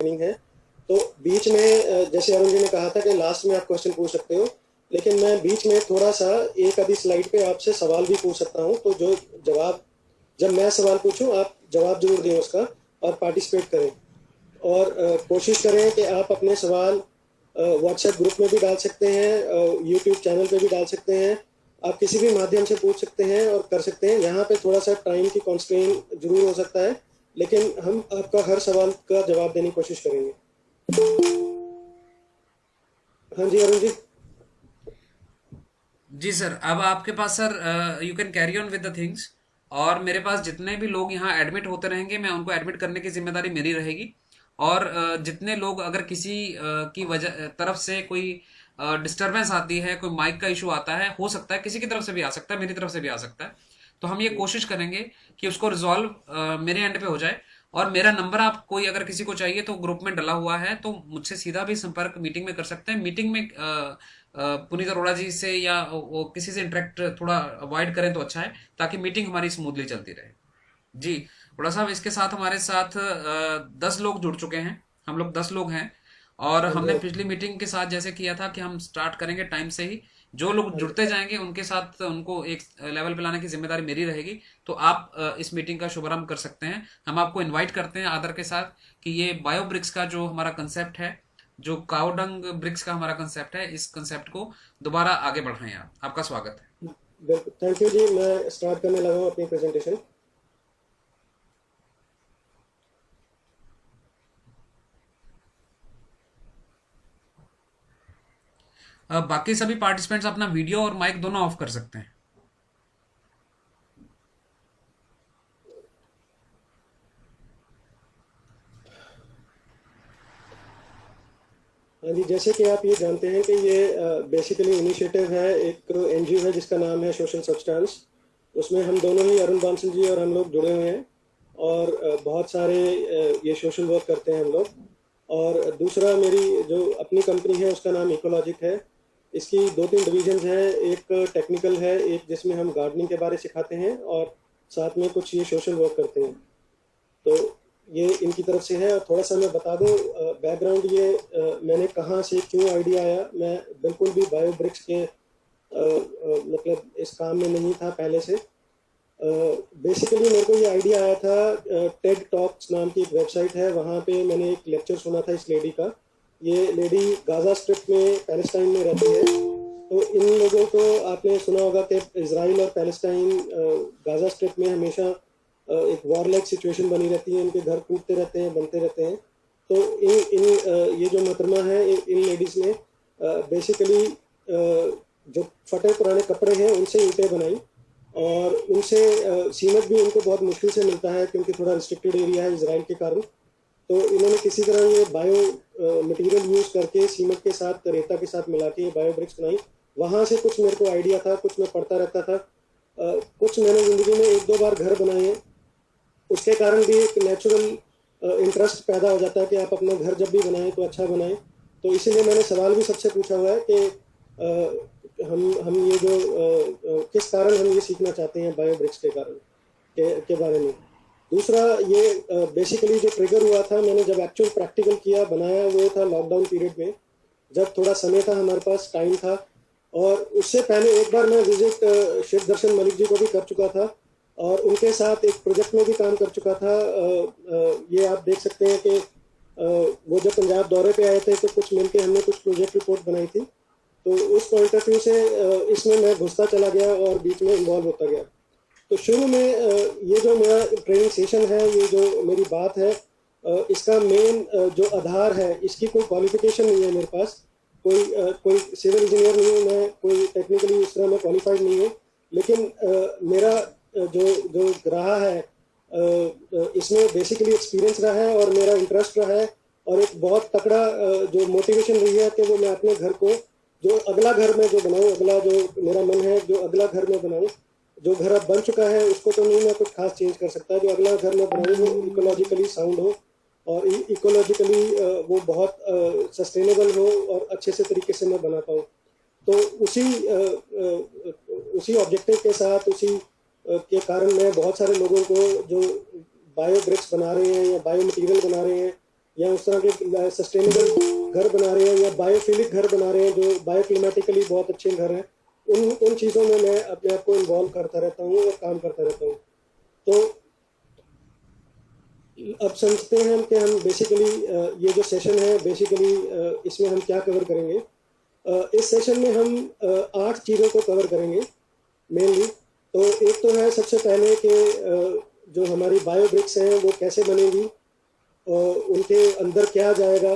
Training है। तो बीच में जैसे अरुण जी ने कहा था कि लास्ट में आप क्वेश्चन पूछ सकते हो, लेकिन मैं बीच में थोड़ा सा एक आधी स्लाइड पे आपसे सवाल भी पूछ सकता हूँ। तो जो जवाब, जब मैं सवाल पूछूं आप जवाब जरूर दें उसका और पार्टिसिपेट करें। और कोशिश करें कि आप अपने सवाल व्हाट्सएप ग्रुप में भी डाल सकते हैं, यूट्यूब चैनल पे भी डाल सकते हैं, आप किसी भी माध्यम से पूछ सकते हैं और कर सकते हैं। यहाँ पे थोड़ा सा टाइम की कॉन्स्ट्रेंट जरूर हो सकता है, लेकिन हम आपका हर सवाल का जवाब देने की कोशिश करेंगे। हाँ जी अरुण जी। जी सर, अब आपके पास sir you can carry on with the things. और मेरे पास जितने भी लोग यहाँ एडमिट होते रहेंगे, मैं उनको एडमिट करने की जिम्मेदारी मेरी रहेगी। और जितने लोग अगर किसी की वजह तरफ से कोई डिस्टरबेंस आती है, कोई माइक का इशू आता है, हो सकता है किसी की तरफ से भी आ सकता है, मेरी तरफ से भी आ सकता है, तो हम ये कोशिश करेंगे कि उसको रिजॉल्व मेरे एंड पे हो जाए। और मेरा नंबर आप कोई अगर किसी को चाहिए तो ग्रुप में डला हुआ है, तो मुझसे सीधा भी संपर्क मीटिंग में कर सकते हैं। मीटिंग में पुनीत अरोड़ा जी से या वो किसी से इंटरेक्ट थोड़ा अवॉइड करें तो अच्छा है, ताकि मीटिंग हमारी स्मूथली चलती रहे। जी बड़ा साहब, इसके साथ हमारे साथ 10 लोग जुड़ चुके हैं। हम लोग 10 लोग हैं। और हाँ जी। हमने पिछली मीटिंग के साथ जैसे किया था कि हम स्टार्ट करेंगे टाइम से ही। जो लोग हाँ जी। जुड़ते जाएंगे उनके साथ उनको एक लेवल पे लाने की जिम्मेदारी मेरी रहेगी। तो आप इस मीटिंग का शुभारंभ कर सकते हैं। हम आपको इनवाइट करते हैं आदर के साथ कि ये बायो ब्रिक्स का जो हमारा कंसेप्ट है, जो काउडंग ब्रिक्स का हमारा कंसेप्ट है, इस कंसेप्ट को दोबारा आगे बढ़ाएं। आप, आपका स्वागत है। बिल्कुल, थैंक यू जी। मैं स्टार्ट करने लगा हूँ अपनी प्रेजेंटेशन। बाकी सभी पार्टिसिपेंट्स अपना वीडियो और माइक दोनों ऑफ कर सकते हैं। हाँ जी, जैसे कि आप ये जानते हैं कि ये बेसिकली इनिशिएटिव है, एक एनजीओ है जिसका नाम है सोशल सब्सटेंस। उसमें हम दोनों ही, अरुण बांसल जी और हम लोग जुड़े हुए हैं। और बहुत सारे ये सोशल वर्क करते हैं हम लोग। और दूसरा, मेरी जो अपनी कंपनी है उसका नाम इकोलॉजिक है। इसकी दो तीन डिविजन्स हैं, एक टेक्निकल है, एक जिसमें हम गार्डनिंग के बारे सिखाते हैं, और साथ में कुछ ये सोशल वर्क करते हैं। तो ये इनकी तरफ से है। और थोड़ा सा मैं बता दूं बैकग्राउंड, ये मैंने कहाँ से क्यों आइडिया आया। मैं बिल्कुल भी बायो ब्रिक्स के मतलब इस काम में नहीं था पहले से। बेसिकली मेरे को ये आइडिया आया था, टेड टॉक्स नाम की एक वेबसाइट है, वहाँ पे मैंने एक लेक्चर सुना था इस लेडी का। ये लेडी गाजा स्ट्रिप में, पैलेस्टाइन में रहती है। तो इन लोगों को आपने सुना होगा कि इसराइल और पैलेस्टाइन गाजा स्ट्रिप में हमेशा एक वॉर लाइक सिचुएशन बनी रहती है, इनके घर टूटते रहते हैं, बनते रहते हैं। तो ये जो मोहतरमा है, इन लेडीज़ ने बेसिकली जो फटे पुराने कपड़े हैं उनसे ईंटें बनाई। और उनसे सीमेंट भी उनको बहुत मुश्किल से मिलता है, क्योंकि थोड़ा रिस्ट्रिक्टेड एरिया है इसराइल के कारण। तो इन्होंने किसी तरह ये बायो मटेरियल यूज़ करके सीमेंट के साथ, रेता के साथ मिला के ये बायो ब्रिक्स बनाई। वहाँ से कुछ मेरे को आइडिया था, कुछ मैं पढ़ता रहता था। कुछ मैंने ज़िंदगी में एक दो बार घर बनाए हैं, उसके कारण भी एक नेचुरल इंटरेस्ट पैदा हो जाता है कि आप अपना घर जब भी बनाएं तो अच्छा बनाएं। तो इसीलिए मैंने सवाल भी सबसे पूछा हुआ है कि हम ये जो किस कारण हम ये सीखना चाहते हैं बायो ब्रिक्स के कारण के बारे में। दूसरा, ये बेसिकली जो ट्रिगर हुआ था, मैंने जब एक्चुअल प्रैक्टिकल किया, बनाया, वो था लॉकडाउन पीरियड में, जब थोड़ा समय था, हमारे पास टाइम था। और उससे पहले एक बार मैं विजिट शिव दर्शन मलिक जी को भी कर चुका था, और उनके साथ एक प्रोजेक्ट में भी काम कर चुका था। ये आप देख सकते हैं कि वो जब पंजाब दौरे पे आए थे तो कुछ मिलके हमने कुछ प्रोजेक्ट रिपोर्ट बनाई थी। तो उस पॉइंट ऑफ व्यू से इसमें मैं घुसता चला गया और बीच में इन्वॉल्व होता गया। तो शुरू में ये जो मेरा ट्रेनिंग सेशन है, ये जो मेरी बात है, इसका मेन जो आधार है, इसकी कोई क्वालिफिकेशन नहीं है मेरे पास। कोई सिविल इंजीनियर नहीं हूँ मैं, कोई टेक्निकली उस तरह मैं क्वालिफाइड नहीं हूँ। लेकिन मेरा जो जो रहा है, इसमें बेसिकली एक्सपीरियंस रहा है और मेरा इंटरेस्ट रहा है। और एक बहुत तकड़ा जो मोटिवेशन रही है कि वो मैं अपने घर को, जो अगला घर में जो बनाऊँ, अगला जो मेरा मन है, जो अगला घर में बनाऊँ। जो घर अब बन चुका है उसको तो नहीं मैं कुछ खास चेंज कर सकता। जो अगला घर मैं बनाऊँ वो इकोलॉजिकली साउंड हो, और इकोलॉजिकली वो बहुत सस्टेनेबल हो, और अच्छे से तरीके से मैं बना पाऊँ। तो उसी ऑब्जेक्टिव के साथ, उसी के कारण मैं बहुत सारे लोगों को जो बायो ब्रिक्स बना रहे हैं या बायो मटेरियल बना रहे हैं, या उस तरह के सस्टेनेबल घर बना रहे हैं या बायोफिलिक घर बना रहे हैं जो बायोक्लिमेटिकली बहुत अच्छे घर हैं, उन चीज़ों में मैं अपने आप को इन्वॉल्व करता रहता हूँ और काम करता रहता हूँ। तो अब समझते हैं हम कि हम बेसिकली ये जो सेशन है बेसिकली इसमें हम क्या कवर करेंगे। इस सेशन में हम 8 चीज़ों को कवर करेंगे मेनली। तो एक तो है सबसे पहले कि जो हमारी बायो ब्रिक्स हैं वो कैसे बनेंगी, उनके अंदर क्या जाएगा,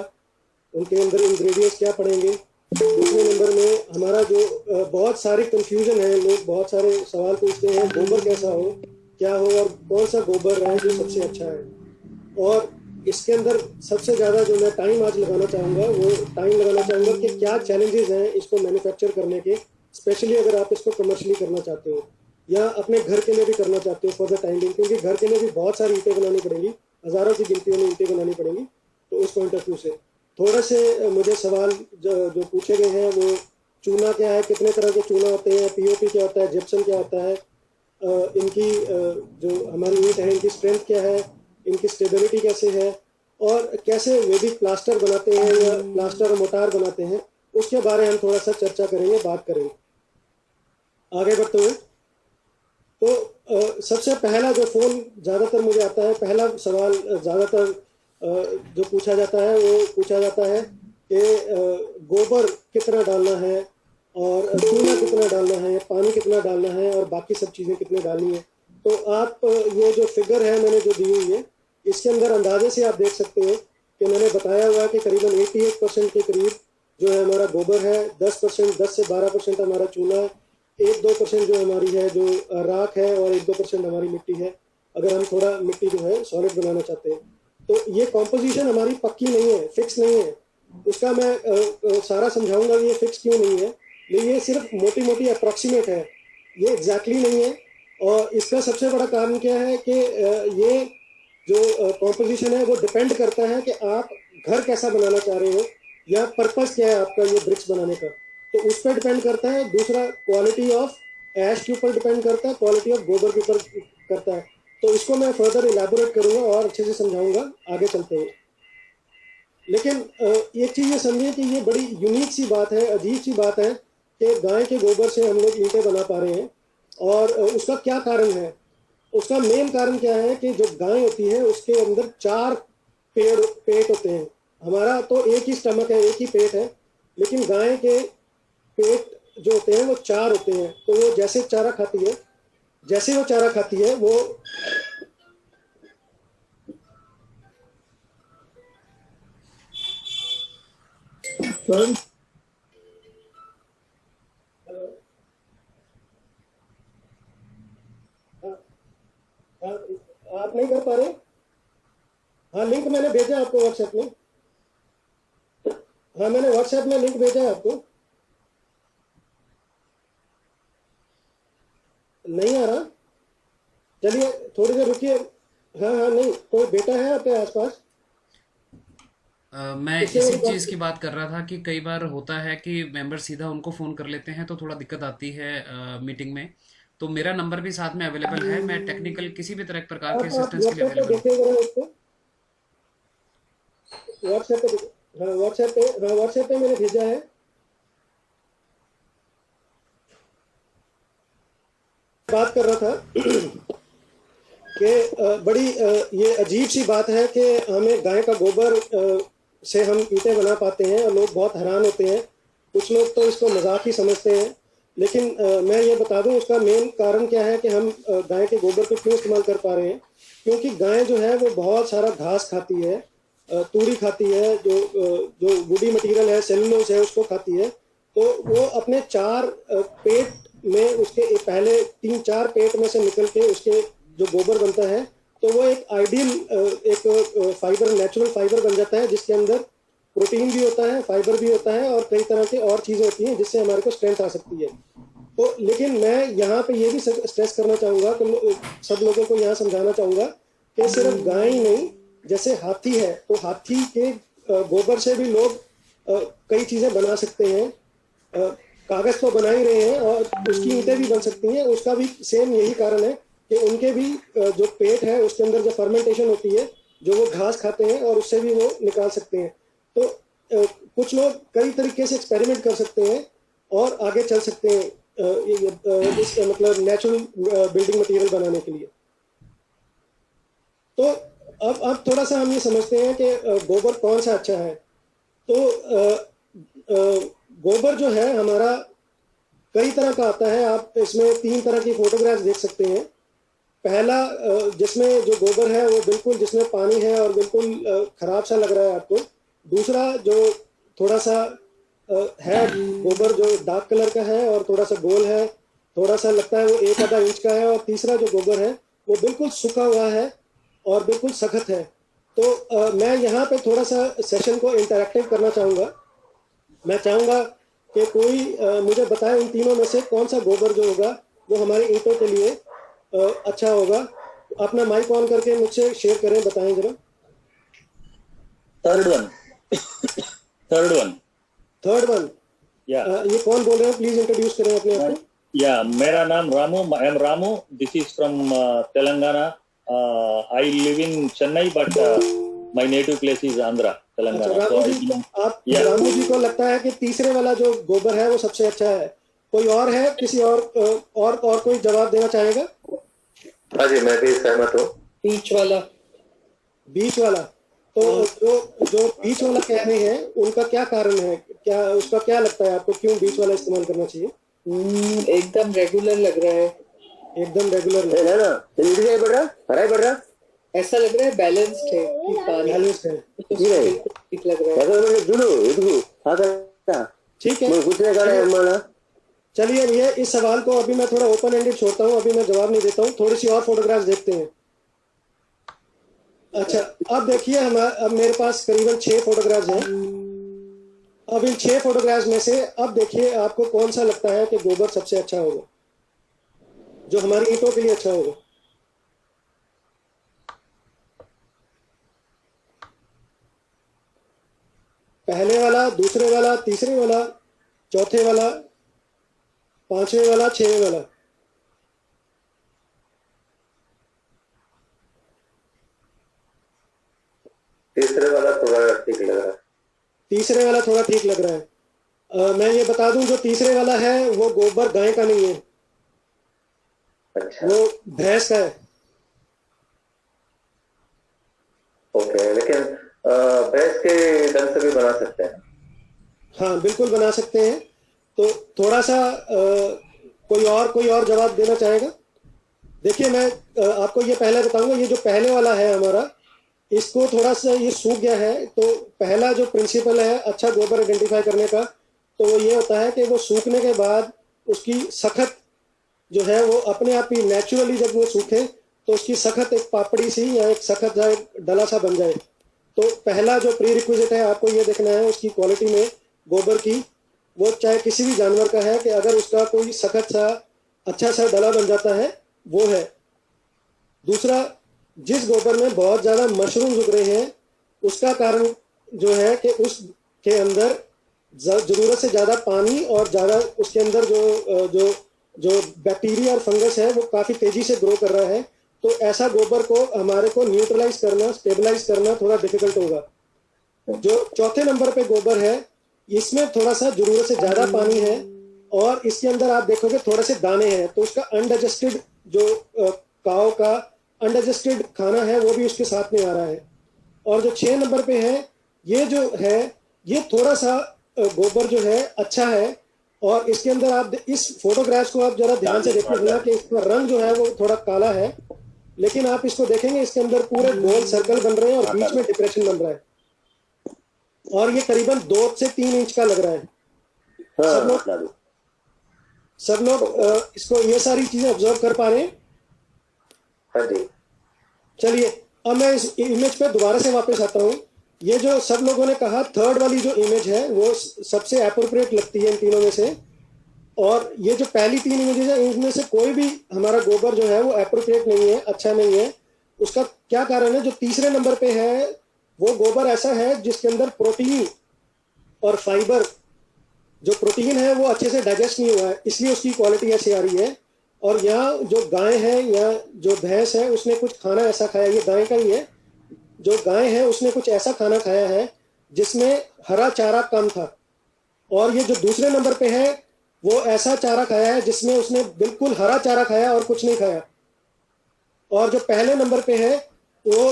उनके अंदर इंग्रेडिएंट्स क्या पड़ेंगे। दूसरे नंबर में हमारा जो बहुत सारी कंफ्यूजन है, लोग बहुत सारे सवाल पूछते हैं गोबर कैसा हो, क्या हो और कौन सा गोबर है जो सबसे अच्छा है। और इसके अंदर सबसे ज़्यादा जो मैं टाइम आज लगाना चाहूँगा वो टाइम लगाना चाहूँगा कि क्या चैलेंजेस हैं इसको मैन्युफैक्चर करने के, स्पेशली अगर आप इसको कमर्शियली करना चाहते हो या अपने घर के लिए भी करना चाहते हो फॉर द टाइम बिंग, क्योंकि घर के लिए भी बहुत सारी ईंटें बनानी पड़ेंगी, हज़ारों की गिनतियों में ईंटें बनानी पड़ेंगी। तो उस पॉइंट ऑफ व्यू से थोड़े से मुझे सवाल जो पूछे गए हैं वो चूना क्या है, कितने तरह के चूना होते हैं, पीओपी क्या होता है, जिप्सम क्या होता है, इनकी जो हमारी ईंट है इनकी स्ट्रेंथ क्या है, इनकी स्टेबिलिटी कैसे है और कैसे वैदिक प्लास्टर बनाते हैं या प्लास्टर और मोटार बनाते हैं, उसके बारे में हम थोड़ा सा चर्चा करेंगे, बात करेंगे। आगे बढ़ते हुए तो सबसे पहला जो फ़ोन ज़्यादातर मुझे आता है, पहला सवाल ज़्यादातर जो पूछा जाता है वो पूछा जाता है कि गोबर कितना डालना है और चूना कितना डालना है, पानी कितना डालना है और बाकी सब चीज़ें कितने डालनी है। तो आप ये जो फिगर है मैंने जो दी हुई है इसके अंदर अंदाजे से आप देख सकते हो कि मैंने बताया हुआ कि करीबन 88% के करीब जो है हमारा गोबर है, 10% 10 से 12% हमारा चूना है, 1-2% जो हमारी है जो राख है और 1-2% हमारी मिट्टी है, अगर हम थोड़ा मिट्टी जो है सॉलिड बनाना चाहते हैं। तो ये कॉम्पोजिशन हमारी पक्की नहीं है, फिक्स नहीं है। उसका मैं सारा समझाऊंगा कि ये फिक्स क्यों नहीं है, लेकिन ये सिर्फ मोटी मोटी अप्रॉक्सीमेट है, ये एग्जैक्टली नहीं है। और इसका सबसे बड़ा कारण क्या है कि ये जो कॉम्पोजिशन है वो डिपेंड करता है कि आप घर कैसा बनाना चाह रहे हो या पर्पस क्या है आपका ये ब्रिक्स बनाने का, तो उस पर डिपेंड करता है। दूसरा क्वालिटी ऑफ ऐश के ऊपर डिपेंड करता है, क्वालिटी ऑफ गोबर के ऊपर करता है। तो इसको मैं फर्दर इलेबोरेट करूंगा और अच्छे से समझाऊंगा आगे चलते हुए। लेकिन एक चीज़ ये समझिए कि ये बड़ी यूनिक सी बात है, अजीब सी बात है कि गाय के गोबर से हम लोग ईंटें बना पा रहे हैं। और उसका क्या कारण है? उसका मेन कारण क्या है कि जो गाय होती है उसके अंदर 4 पेट होते हैं। हमारा तो एक ही स्टमक है, एक ही पेट है, लेकिन गाय के पेट जो होते हैं वो 4 होते हैं। तो वो जैसे चारा खाती है, जैसे वो चारा खाती है वो आप नहीं कर पा रहे? हाँ, लिंक मैंने भेजा आपको व्हाट्सएप में। हाँ, मैंने व्हाट्सएप में लिंक भेजा है आपको। नहीं आ रहा? चलिए थोड़ी देर रुकिए। हाँ हाँ, नहीं कोई बेटा है आपके आसपास? मैं इससे इसी मेरी बात चीज़ की बात कर रहा था कि कई बार होता है कि मेंबर सीधा उनको फ़ोन कर लेते हैं तो थोड़ा दिक्कत आती है मीटिंग में। तो मेरा नंबर भी साथ में अवेलेबल है, मैं टेक्निकल किसी भी तरह के प्रकार के आप असिस्टेंस के लिए व्हाट्सएप पे अवेलेबल हूँ। देखिएगा उसको। व्हाट्सएप पे हाँ, व्हाट्सएप पे मैंने भेजा है। बात कर रहा था कि बड़ी ये अजीब सी बात है कि हमें गाय का गोबर से हम ईंटें बना पाते हैं और लोग बहुत हैरान होते हैं। कुछ लोग तो इसको मजाक ही समझते हैं, लेकिन मैं ये बता दूं उसका मेन कारण क्या है कि हम गाय के गोबर को क्यों इस्तेमाल कर पा रहे हैं। क्योंकि गाय जो है वो बहुत सारा घास खाती है, तूड़ी खाती है, जो वुडी मटेरियल है, सेलुलोज है, उसको खाती है। तो वो अपने 4 पेट में उसके पहले 3-4 पेट में से निकल के उसके जो गोबर बनता है तो वो एक आइडियल एक फाइबर, नेचुरल फाइबर बन जाता है जिसके अंदर प्रोटीन भी होता है, फाइबर भी होता है और कई तरह की और चीज़ें होती हैं जिससे हमारे को स्ट्रेंथ आ सकती है। तो लेकिन मैं यहाँ पे ये भी स्ट्रेस करना चाहूँगा कि सब लोगों को यहाँ समझाना चाहूँगा कि सिर्फ गाय ही नहीं, जैसे हाथी है तो हाथी के गोबर से भी लोग कई चीज़ें बना सकते हैं। कागज़ तो बना ही रहे हैं और उसकी ईंटें भी बन सकती हैं। उसका भी सेम यही कारण है कि उनके भी जो पेट है उसके अंदर जब फर्मेंटेशन होती है जो वो घास खाते हैं और उससे भी वो निकाल सकते हैं। तो कुछ लोग कई तरीके से एक्सपेरिमेंट कर सकते हैं और आगे चल सकते हैं इस मतलब नेचुरल बिल्डिंग मटेरियल बनाने के लिए। तो अब थोड़ा सा हम ये समझते हैं कि गोबर कौन सा अच्छा है। तो गोबर जो है हमारा कई तरह का आता है। आप इसमें 3 तरह की फोटोग्राफ्स देख सकते हैं। पहला जिसमें जो गोबर है वो बिल्कुल जिसमें पानी है और बिल्कुल खराब सा लग रहा है आपको। दूसरा जो थोड़ा सा है गोबर जो डार्क कलर का है और थोड़ा सा गोल है, थोड़ा सा लगता है वो 1 आधा इंच का है। और तीसरा जो गोबर है वो बिल्कुल सूखा हुआ है और बिल्कुल सख्त है। तो मैं यहाँ पे थोड़ा सा सेशन को इंटरेक्टिव करना चाहूँगा। मैं चाहूँगा कि कोई मुझे बताए इन तीनों में से कौन सा गोबर जो होगा वो हमारे ईंटों के लिए अच्छा होगा। अपना माइक ऑन करके मुझसे शेयर करें, बताएं जरा। Third one. Third one. Third one. या ये कौन बोल रहे हैं, प्लीज इंट्रोड्यूस करें अपने आप को। या मेरा नाम Ramu, I am Ramu, this is from Telangana. I live in Chennai but my native place is Andhra, Telangana. Ramu ji को लगता है कि तीसरे वाला जो गोबर है वो सबसे अच्छा है। कोई और है, किसी और कोई जवाब देना चाहेगा? हाँ जी, मैं भी सहमत हूँ। बीच वाला। बीच वाला। तो जो बीच वाला कह रहे हैं उनका क्या कारण है, क्या उसका क्या लगता है आपको, क्यों बीच वाला इस्तेमाल करना चाहिए? एकदम रेगुलर लग रहा है। एकदम रेगुलर है ना? नीचे बढ़ रहा, हरा बढ़ रहा, ऐसा लग रहा है बैलेंस्ड है कि पानी बैलेंस्ड है। ठीक लग रहा है। ठीक है, चलिए ये इस सवाल को अभी मैं थोड़ा ओपन एंडेड छोड़ता हूँ, अभी मैं जवाब नहीं देता हूँ। थोड़ी सी और फोटोग्राफ्स देखते हैं। अच्छा, अब देखिए अब मेरे पास करीबन 6 फोटोग्राफ्स हैं। अब इन 6 फोटोग्राफ्स में से अब देखिए आपको कौन सा लगता है कि गोबर सबसे अच्छा होगा, जो हमारी ईंटों के लिए अच्छा होगा। पहले वाला, दूसरे वाला, तीसरे वाला, चौथे वाला, 5वें वाला, 6वें वाला। तीसरे वाला थोड़ा ठीक लग रहा है। तीसरे वाला थोड़ा ठीक लग रहा है। मैं ये बता दूं, जो तीसरे वाला है वो गोबर गाय का नहीं है। अच्छा। वो भैंस का है। ओके, लेकिन भैंस के ढंग से भी बना सकते हैं। हाँ, बिल्कुल बना सकते हैं। तो थोड़ा सा कोई और जवाब देना चाहेगा? देखिए मैं आपको ये पहले बताऊंगा, ये जो पहले वाला है हमारा, इसको थोड़ा सा ये सूख गया है। तो पहला जो प्रिंसिपल है अच्छा गोबर आइडेंटिफाई करने का, तो वो ये होता है कि वो सूखने के बाद उसकी सख्त जो है वो अपने आप ही नेचुरली जब वो सूखे तो उसकी सख्त एक पापड़ी सी या एक सख्त डला सा बन जाए। तो पहला जो प्री रिक्विजिट है आपको ये देखना है उसकी क्वालिटी में गोबर की, वो चाहे किसी भी जानवर का है, कि अगर उसका कोई सख्त सा अच्छा सा डला बन जाता है वो है। दूसरा, जिस गोबर में बहुत ज़्यादा मशरूम उग रहे हैं उसका कारण जो है कि उसके अंदर ज़रूरत से ज़्यादा पानी और ज़्यादा उसके अंदर जो बैक्टीरिया और फंगस है वो काफ़ी तेज़ी से ग्रो कर रहा है। तो ऐसा गोबर को हमारे को न्यूट्रलाइज करना, स्टेबलाइज करना थोड़ा डिफिकल्ट होगा। जो चौथे नंबर पे गोबर है, इसमें थोड़ा सा ज़रूरत से ज़्यादा पानी है और इसके अंदर आप देखोगे थोड़े से दाने हैं, तो उसका अनडाइजेस्टेड जो काव का अनडाइजेस्टेड खाना है वो भी उसके साथ में आ रहा है। और जो 6 नंबर पे है, ये जो है ये थोड़ा सा गोबर जो है अच्छा है। और इसके अंदर आप इस फोटोग्राफ्स को आप जरा ध्यान से देखिएगा कि इसका रंग जो है वो थोड़ा काला है, लेकिन आप इसको देखेंगे इसके अंदर पूरे गोल सर्कल बन रहे हैं और बीच में डिप्रेशन बन रहा है और ये करीबन 2 से 3 इंच का लग रहा है। सब लोग इसको ये सारी चीजें ऑब्जर्व कर पा रहे हैं? हाँ जी। चलिए अब मैं इस इमेज पे दोबारा से वापस आता हूँ। ये जो सब लोगों ने कहा थर्ड वाली जो इमेज है वो सबसे एप्रोप्रिएट लगती है इन तीनों में से। और ये जो पहली 3 इमेजेस है इनमें से कोई भी हमारा गोबर जो है वो एप्रोप्रिएट नहीं है, अच्छा नहीं है। उसका क्या कारण है? जो तीसरे नंबर पे है वो गोबर ऐसा है जिसके अंदर प्रोटीन और फाइबर, जो प्रोटीन है वो अच्छे से डाइजेस्ट नहीं हुआ है, इसलिए उसकी क्वालिटी ऐसी आ रही है। और यहाँ जो गाय है या जो भैंस है उसने कुछ खाना ऐसा खाया, ये गाय का ही है, जो गाय है उसने कुछ ऐसा खाना खाया है जिसमें हरा चारा कम था, और ये जो दूसरे नंबर पे है वो ऐसा चारा खाया है जिसमें उसने बिल्कुल हरा चारा खाया और कुछ नहीं खाया। और जो पहले नंबर पे है वो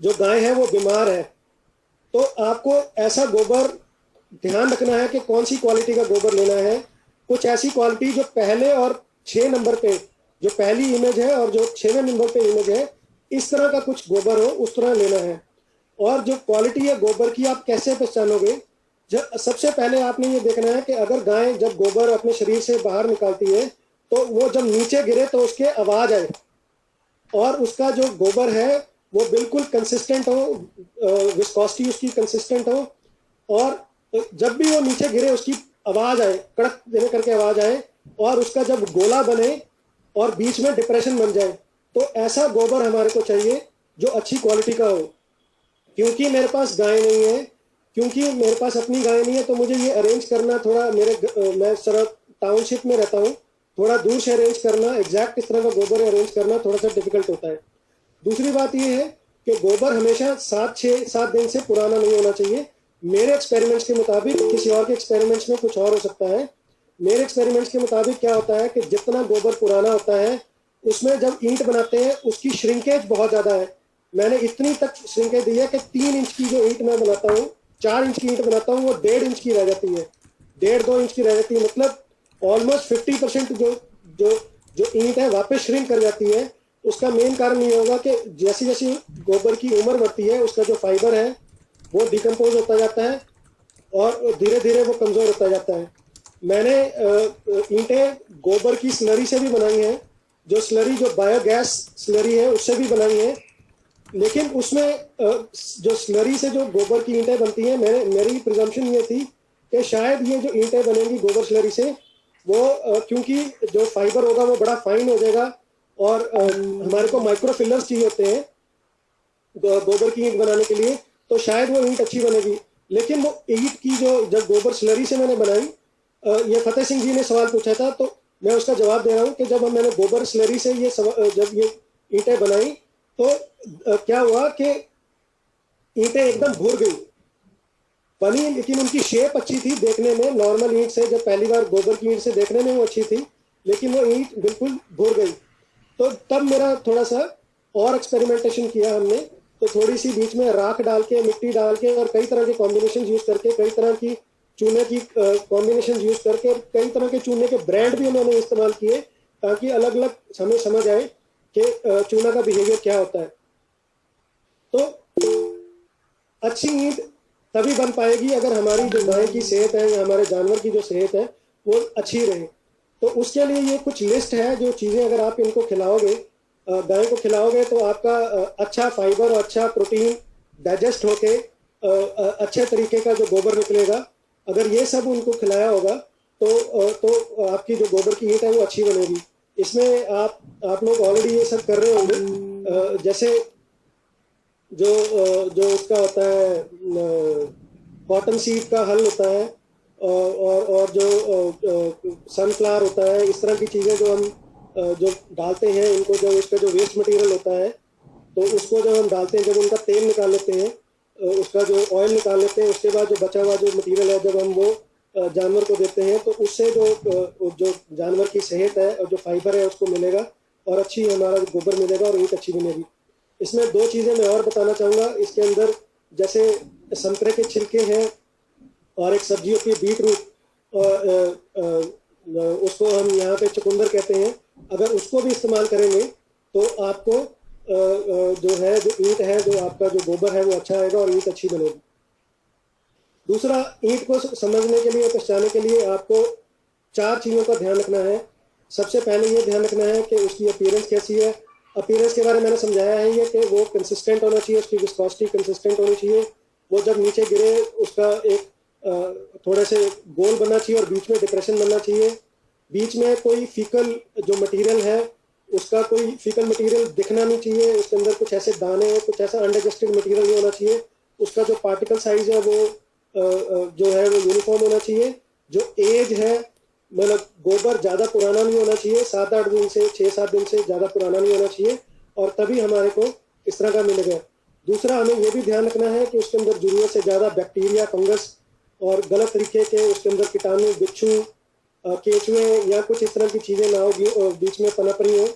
जो गाय है वो बीमार है। तो आपको ऐसा गोबर ध्यान रखना है कि कौन सी क्वालिटी का गोबर लेना है। कुछ ऐसी क्वालिटी जो पहले और 6 नंबर पे, जो पहली इमेज है और जो 6वें नंबर पे इमेज है, इस तरह का कुछ गोबर हो उस तरह लेना है। और जो क्वालिटी है गोबर की आप कैसे पहचानोगे, सबसे पहले आपने ये देखना है कि अगर गाय जब गोबर अपने शरीर से बाहर निकालती है तो वो जब नीचे गिरे तो उसके आवाज आए, और उसका जो गोबर है वो बिल्कुल कंसिस्टेंट हो, विस्कोसिटी उसकी कंसिस्टेंट हो, और जब भी वो नीचे गिरे उसकी आवाज आए, कड़क देने करके आवाज आए, और उसका जब गोला बने और बीच में डिप्रेशन बन जाए, तो ऐसा गोबर हमारे को चाहिए जो अच्छी क्वालिटी का हो। क्योंकि मेरे पास गाय नहीं है, क्योंकि मेरे पास अपनी गाय नहीं है, तो मुझे ये अरेंज करना थोड़ा मैं सर टाउनशिप में रहता हूँ, थोड़ा दूर से अरेंज करना, एग्जैक्ट इस तरह का गोबर अरेंज करना थोड़ा सा डिफिकल्ट होता है। दूसरी बात ये है कि गोबर हमेशा 7 दिन से पुराना नहीं होना चाहिए। मेरे एक्सपेरिमेंट्स के मुताबिक, किसी और के एक्सपेरिमेंट्स में कुछ और हो सकता है, मेरे एक्सपेरिमेंट्स के मुताबिक क्या होता है कि जितना गोबर पुराना होता है उसमें जब ईंट बनाते हैं उसकी श्रिंकेज बहुत ज़्यादा है। मैंने इतनी तक श्रिंकेज दी है कि 3 इंच की जो ईंट मैं बनाता हूँ, 4 इंच की ईंट बनाता हूँ, वो 1.5 इंच की रह जाती है, 1.5-2 इंच की रह जाती है। मतलब ऑलमोस्ट 50% जो ईंट है वापस श्रिंक कर जाती है। उसका मेन कारण ये होगा कि जैसी जैसी गोबर की उम्र बढ़ती है उसका जो फाइबर है वो डिकम्पोज होता जाता है और धीरे धीरे वो कमज़ोर होता जाता है। मैंने ईंटें गोबर की स्लरी से भी बनाई हैं, जो स्लरी जो बायोगैस स्लरी है उससे भी बनाई है। लेकिन उसमें जो स्लरी से जो गोबर की ईंटें बनती हैं, मेरी प्रिजम्पशन ये थी कि शायद ये जो ईंटें बनेंगी गोबर स्लरी से वो क्योंकि जो फाइबर होगा वो बड़ा फाइन हो जाएगा, और हमारे को माइक्रो फिलर्स चाहिए होते हैं गोबर की ईंट बनाने के लिए, तो शायद वो ईंट अच्छी बनेगी। लेकिन वो ईंट की जो जब गोबर स्लरी से मैंने बनाई, ये फतेह सिंह जी ने सवाल पूछा था तो मैं उसका जवाब दे रहा हूँ कि जब मैंने गोबर स्लरी से जब ये ईंटें बनाई तो क्या हुआ कि ईंटें एकदम भूर गई बनी, लेकिन उनकी शेप अच्छी थी देखने में। नॉर्मल ईंट से, जब पहली बार गोबर की ईंट से देखने में वो अच्छी थी, लेकिन वो ईंट बिल्कुल भूर गई। तो तब मेरा थोड़ा सा और एक्सपेरिमेंटेशन किया हमने, तो थोड़ी सी बीच में राख डाल के, मिट्टी डाल के और कई तरह के कॉम्बिनेशन यूज करके, कई तरह की चूने की कॉम्बिनेशन यूज करके, कई तरह के चूने के ब्रांड भी उन्होंने इस्तेमाल किए ताकि अलग अलग हमें समझ आए कि चूना का बिहेवियर क्या होता है। तो अच्छी ईंट तभी बन पाएगी अगर हमारी जो गाय की सेहत है या हमारे जानवर की जो सेहत है वो अच्छी रहे। तो उसके लिए ये कुछ लिस्ट है जो चीज़ें अगर आप इनको खिलाओगे, गाय को खिलाओगे, तो आपका अच्छा फाइबर और अच्छा प्रोटीन डाइजेस्ट होके अच्छे तरीके का जो गोबर निकलेगा। अगर ये सब उनको खिलाया होगा तो आपकी जो गोबर की ईंट है वो अच्छी बनेगी। इसमें आप लोग ऑलरेडी ये सब कर रहे होंगे, जैसे जो उसका होता है कॉटन सीड का हल होता है, और जो सनफ्लावर होता है, इस तरह की चीज़ें जो हम जो डालते हैं इनको, जब उसका जो वेस्ट मटेरियल होता है तो उसको जब हम डालते हैं, जब उनका तेल निकाल लेते हैं, उसका जो ऑयल निकाल लेते हैं, उसके बाद जो बचा हुआ जो मटेरियल है जब हम वो जानवर को देते हैं तो उससे जो जानवर की सेहत है और जो फाइबर है उसको मिलेगा और अच्छी हमारा गोबर मिलेगा और ईंट अच्छी बनेगी। इसमें 2 चीज़ें मैं और बताना चाहूँगा। इसके अंदर जैसे संतरे के छिलके हैं और एक सब्जी होती है बीट रूट, उसको हम यहाँ पे चुकंदर कहते हैं। अगर उसको भी इस्तेमाल करेंगे तो आपको जो ईंट है, जो आपका जो गोबर है वो अच्छा आएगा और ईंट अच्छी बनेगी। दूसरा, ईंट को समझने के लिए, पहचानने के लिए आपको 4 चीज़ों का ध्यान रखना है। सबसे पहले ये ध्यान रखना है कि उसकी अपीयरेंस कैसी है। अपीयरेंस के बारे में मैंने समझाया है ये कि वो कंसिस्टेंट होना चाहिए, उसकी विस्कोसिटी कंसिस्टेंट होनी चाहिए। वो जब नीचे गिरे उसका एक थोड़े से गोल बनना चाहिए और बीच में डिप्रेशन बनना चाहिए। बीच में कोई फीकल जो मटेरियल है उसका कोई फीकल मटेरियल दिखना नहीं चाहिए। उसके अंदर कुछ ऐसे दाने, कुछ ऐसा अनडाइजेस्टेड मटेरियल नहीं होना चाहिए। उसका जो पार्टिकल साइज है वो जो है वो यूनिफॉर्म होना चाहिए। जो एज है, मतलब गोबर ज़्यादा पुराना नहीं होना चाहिए, 7-8 दिन से 6-7 दिन से ज़्यादा पुराना नहीं होना चाहिए, और तभी हमारे को इस तरह का मिलेगा। दूसरा, हमें ये भी ध्यान रखना है कि उसके अंदर जरूरत से ज़्यादा बैक्टीरिया, फंगस और गलत तरीके के उसके अंदर कीटाणु, बिच्छू, केचुए या कुछ इस तरह की चीज़ें ना हो, बीच में पनप रही हो,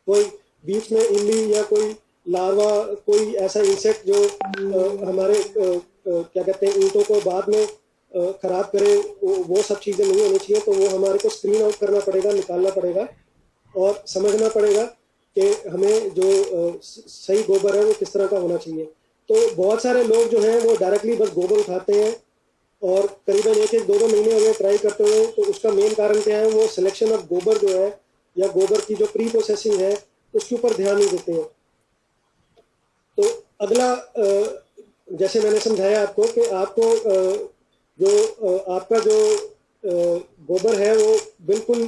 कोई बीच में इल्ली या कोई लार्वा, कोई ऐसा इंसेक्ट जो हमारे क्या कहते हैं ईंटों को बाद में खराब करे, वो सब चीज़ें नहीं होनी चाहिए। तो वो हमारे को स्क्रीन आउट करना पड़ेगा, निकालना पड़ेगा और समझना पड़ेगा कि हमें जो सही गोबर है वो किस तरह का होना चाहिए। तो बहुत सारे लोग जो हैं वो डायरेक्टली बस गोबर उठाते हैं और करीबन 1-2 महीने हो गए ट्राई करते हुए। तो उसका मेन कारण क्या है, वो सिलेक्शन ऑफ गोबर जो है या गोबर की जो प्री प्रोसेसिंग है उसके ऊपर ध्यान नहीं देते हैं। तो अगला, जैसे मैंने समझाया आपको कि आपको आपका जो गोबर है वो बिल्कुल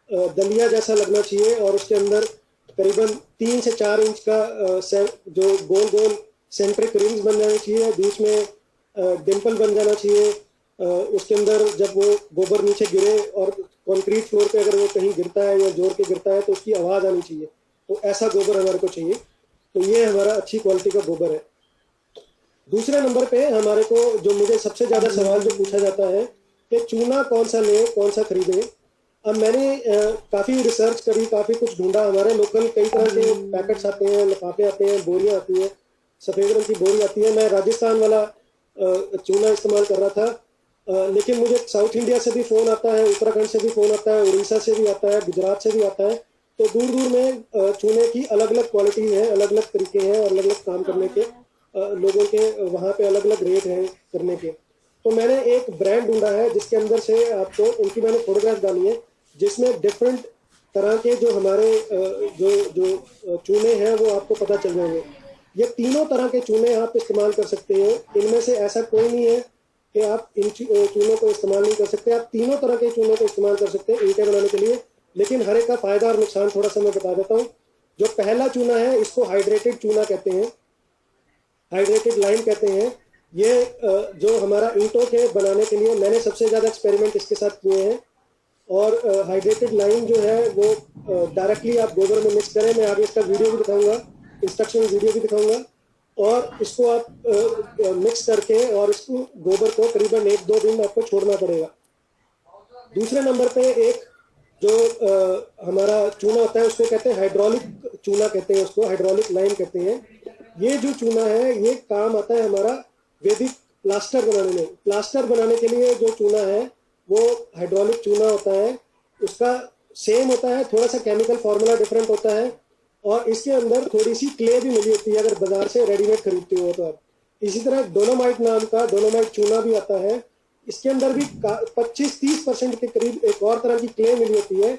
दलिया जैसा लगना चाहिए और उसके अंदर करीबन 3 से 4 इंच का जो गोल गोल सेंट्रिक रिंग्स बन जानी चाहिए, बीच में डिम्पल बन जाना चाहिए। उसके अंदर जब वो गोबर नीचे गिरे और कंक्रीट फ्लोर पे अगर वो कहीं गिरता है या जोर के गिरता है तो उसकी आवाज़ आनी चाहिए। तो ऐसा गोबर हमारे को चाहिए। तो ये हमारा अच्छी क्वालिटी का गोबर है। दूसरे नंबर पे हमारे को जो मुझे सबसे ज़्यादा सवाल जो पूछा जाता है कि चूना कौन सा लें, कौन सा खरीदें। अब मैंने काफ़ी रिसर्च करी, काफ़ी कुछ ढूंढा। हमारे लोकल कई तरह के पैकेट्स आते हैं, लिफाफे आते हैं, बोरियां आती हैं, सफ़ेद रंग की बोरी आती है। मैं राजस्थान वाला चूना इस्तेमाल कर रहा था, लेकिन मुझे साउथ इंडिया से भी फ़ोन आता है, उत्तराखंड से भी फ़ोन आता है, उड़ीसा से भी आता है, गुजरात से भी आता है। तो दूर दूर में चूने की अलग अलग क्वालिटी है, अलग अलग तरीके हैं, अलग अलग काम करने के, लोगों के वहाँ पे अलग अलग रेट हैं करने के। तो मैंने एक ब्रांड ढूंढा है जिसके अंदर से आपको, उनकी मैंने फोटोग्राफ डाली है, जिसमें डिफरेंट तरह के जो हमारे जो चूने हैं वो आपको पता चल जाएंगे। ये तीनों तरह के चूने आप इस्तेमाल कर सकते हैं। इनमें से ऐसा कोई नहीं है कि आप इन चूनों को इस्तेमाल नहीं कर सकते। आप तीनों तरह के चूनों को इस्तेमाल कर सकते हैं ईंटें बनाने के लिए। लेकिन हर एक का फ़ायदा और नुकसान थोड़ा सा मैं बता देता हूँ। जो पहला चूना है इसको हाइड्रेटेड चूना कहते हैं, हाइड्रेटेड लाइम कहते हैं। ये जो हमारा ईंटों के बनाने के लिए मैंने सबसे ज़्यादा एक्सपेरिमेंट इसके साथ किए हैं। और हाइड्रेटेड लाइम जो है वो डायरेक्टली आप गोबर में मिक्स करें। मैं आगे इसका वीडियो भी दिखाऊंगा, इंस्ट्रक्शन वीडियो भी दिखाऊंगा। और इसको आप मिक्स करके और इसको गोबर को करीबन 1-2 दिन आपको छोड़ना पड़ेगा। दूसरे नंबर पे एक जो हमारा चूना होता है उसको कहते हैं हाइड्रोलिक चूना कहते हैं, उसको हाइड्रोलिक लाइम कहते हैं। ये जो चूना है ये काम आता है हमारा वैदिक प्लास्टर बनाने में। प्लास्टर बनाने के लिए जो चूना है वो हाइड्रोलिक चूना होता है। उसका सेम होता है, थोड़ा सा केमिकल फार्मूला डिफरेंट होता है और इसके अंदर थोड़ी सी क्ले भी मिली होती है अगर बाजार से रेडीमेड खरीदते हो तो आप। इसी तरह डोलोमाइट नाम का डोलोमाइट चूना भी आता है। इसके अंदर भी 25-30% के करीब एक और तरह की क्ले मिली होती है।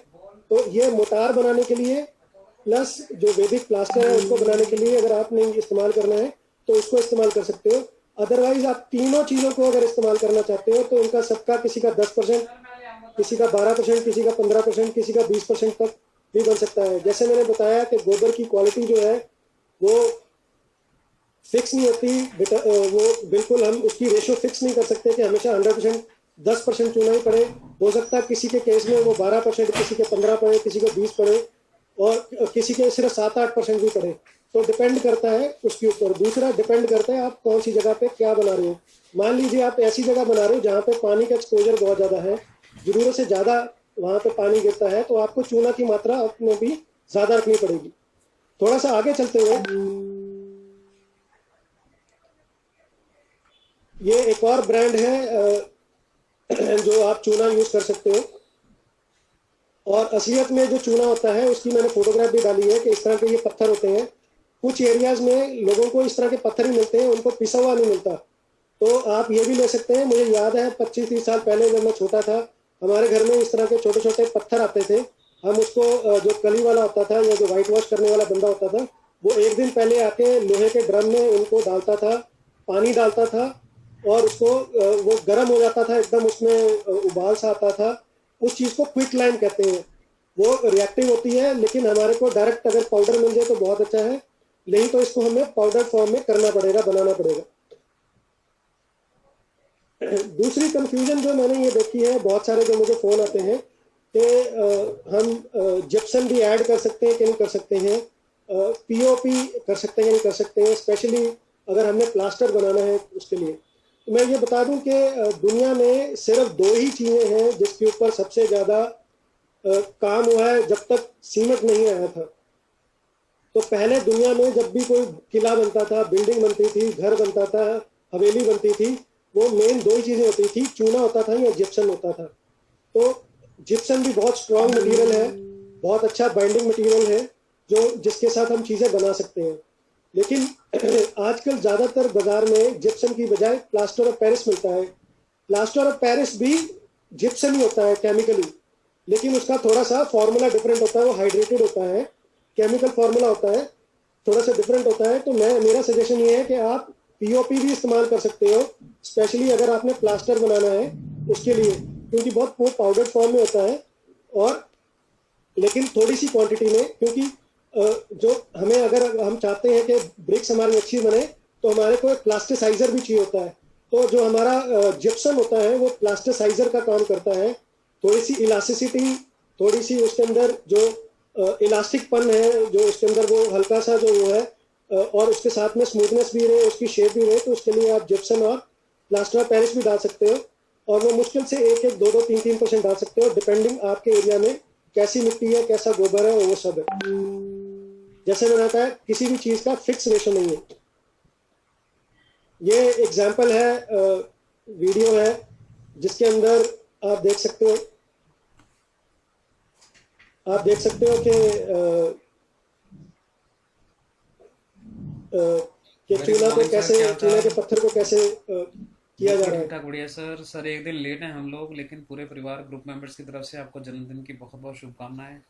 तो ये मोटार बनाने के लिए प्लस जो वैदिक प्लास्टर है उसको बनाने के लिए अगर आपने इस्तेमाल करना है तो उसको इस्तेमाल कर सकते हो। अदरवाइज आप तीनों चीज़ों को अगर इस्तेमाल करना चाहते हो तो इनका सबका किसी का 10%, किसी का 12%, किसी का 15%, किसी का 20% तक भी बन सकता है। जैसे मैंने बताया कि गोबर की क्वालिटी जो है वो फिक्स नहीं होती। वो बिल्कुल हम उसकी रेशो फिक्स नहीं कर सकते कि हमेशा 100% 10% चूना ही पड़े। हो सकता है किसी के केस में वो 12%, किसी के 15 पड़े, किसी को 20 पड़े और किसी के सिर्फ 7-8% भी पड़े। तो डिपेंड करता है उसके ऊपर। दूसरा डिपेंड करता है आप कौन सी जगह पे क्या बना रहे हो। मान लीजिए आप ऐसी जगह बना रहे हो जहाँ पे पानी का एक्सपोजर बहुत ज़्यादा है, ज़रूरत से ज़्यादा वहाँ पे पानी गिरता है, तो आपको चूना की मात्रा अपने भी ज़्यादा रखनी पड़ेगी। थोड़ा सा आगे चलते हुए ये एक और ब्रांड है जो आप चूना यूज़ कर सकते हो। और असलियत में जो चूना होता है उसकी मैंने फोटोग्राफ भी डाली है कि इस तरह के ये पत्थर होते हैं। कुछ एरियाज में लोगों को इस तरह के पत्थर ही मिलते हैं, उनको पिसा हुआ नहीं मिलता। तो आप ये भी ले सकते हैं। मुझे याद है 25-30 साल पहले जब मैं छोटा था, हमारे घर में इस तरह के छोटे छोटे पत्थर आते थे। हम उसको जो कली वाला होता था या जो वाइट वॉश करने वाला बंदा होता था वो एक दिन पहले आके लोहे के ड्रम में उनको डालता था, पानी डालता था और उसको वो गर्म हो जाता था एकदम, उसमें उबाल सा आता था। उस चीज़ को क्विक लाइम कहते हैं। वो रिएक्टिव होती है, लेकिन हमारे को डायरेक्ट अगर पाउडर मिल जाए तो बहुत अच्छा है, नहीं तो इसको हमें पाउडर फॉर्म में करना पड़ेगा, बनाना पड़ेगा। दूसरी कंफ्यूजन जो मैंने ये देखी है, बहुत सारे जो मुझे फ़ोन आते हैं कि हम जिप्सम भी ऐड कर सकते हैं कि नहीं कर सकते हैं। पीओपी कर सकते हैं या नहीं कर सकते हैं, स्पेशली अगर हमने प्लास्टर बनाना है उसके लिए। तो मैं ये बता दूं कि दुनिया में सिर्फ 2 ही चीज़ें हैं जिसके ऊपर सबसे ज़्यादा काम हुआ है जब तक सीमेंट नहीं आया था। तो पहले दुनिया में जब भी कोई किला बनता था, बिल्डिंग बनती थी, घर बनता था, हवेली बनती थी, वो मेन 2 ही चीज़ें होती थी, चूना होता था या जिप्सम होता था। तो जिप्सम भी बहुत स्ट्रॉन्ग मटेरियल है, बहुत अच्छा बाइंडिंग मटेरियल है जो जिसके साथ हम चीज़ें बना सकते हैं। लेकिन आजकल ज़्यादातर बाजार में जिप्सम की बजाय प्लास्टर ऑफ पेरिस मिलता है। प्लास्टर ऑफ पेरिस भी जिप्सम ही होता है केमिकली, लेकिन उसका थोड़ा सा फॉर्मूला डिफरेंट होता है, वो हाइड्रेटेड होता है, केमिकल फार्मूला होता है, थोड़ा सा डिफरेंट होता है। तो मेरा सजेशन ये है कि आप पीओपी भी इस्तेमाल कर सकते हो, स्पेशली अगर आपने प्लास्टर बनाना है उसके लिए, क्योंकि बहुत वो पाउडर फॉर्म में होता है, और लेकिन थोड़ी सी क्वांटिटी में, क्योंकि जो हमें अगर हम चाहते हैं कि ब्रिक्स हमारी अच्छी बने तो हमारे को एक प्लास्टिसाइजर भी चाहिए होता है। तो जो हमारा जिप्सम होता है वो प्लास्टिसाइजर का काम करता है। थोड़ी सी इलास्टिसिटी, थोड़ी सी उसके अंदर जो इलास्टिकपन है, जो उसके अंदर वो हल्का सा जो वो है, और उसके साथ में स्मूथनेस भी रहे, उसकी शेप भी रहे, तो उसके लिए आप जिप्सम और प्लास्टर ऑफ पेरिस भी डाल सकते हो। और वो मुश्किल से 1-1, 2-2, 3-3% डाल सकते हो, डिपेंडिंग आपके एरिया में कैसी मिट्टी है, कैसा गोबर है, वो सब है। जैसे मैंने बताया, किसी भी चीज़ का फिक्स रेशो नहीं है। ये एग्जाम्पल है, वीडियो है जिसके अंदर आप देख सकते हो कि चूना को कैसे, चूना के पत्थर को कैसे किया जा रहा है। ठीक-ठाक, बढ़िया सर। सर एक दिन लेट है हम लोग, लेकिन पूरे परिवार ग्रुप मेंबर्स की तरफ से आपको जन्मदिन की बहुत बहुत शुभकामनाएं।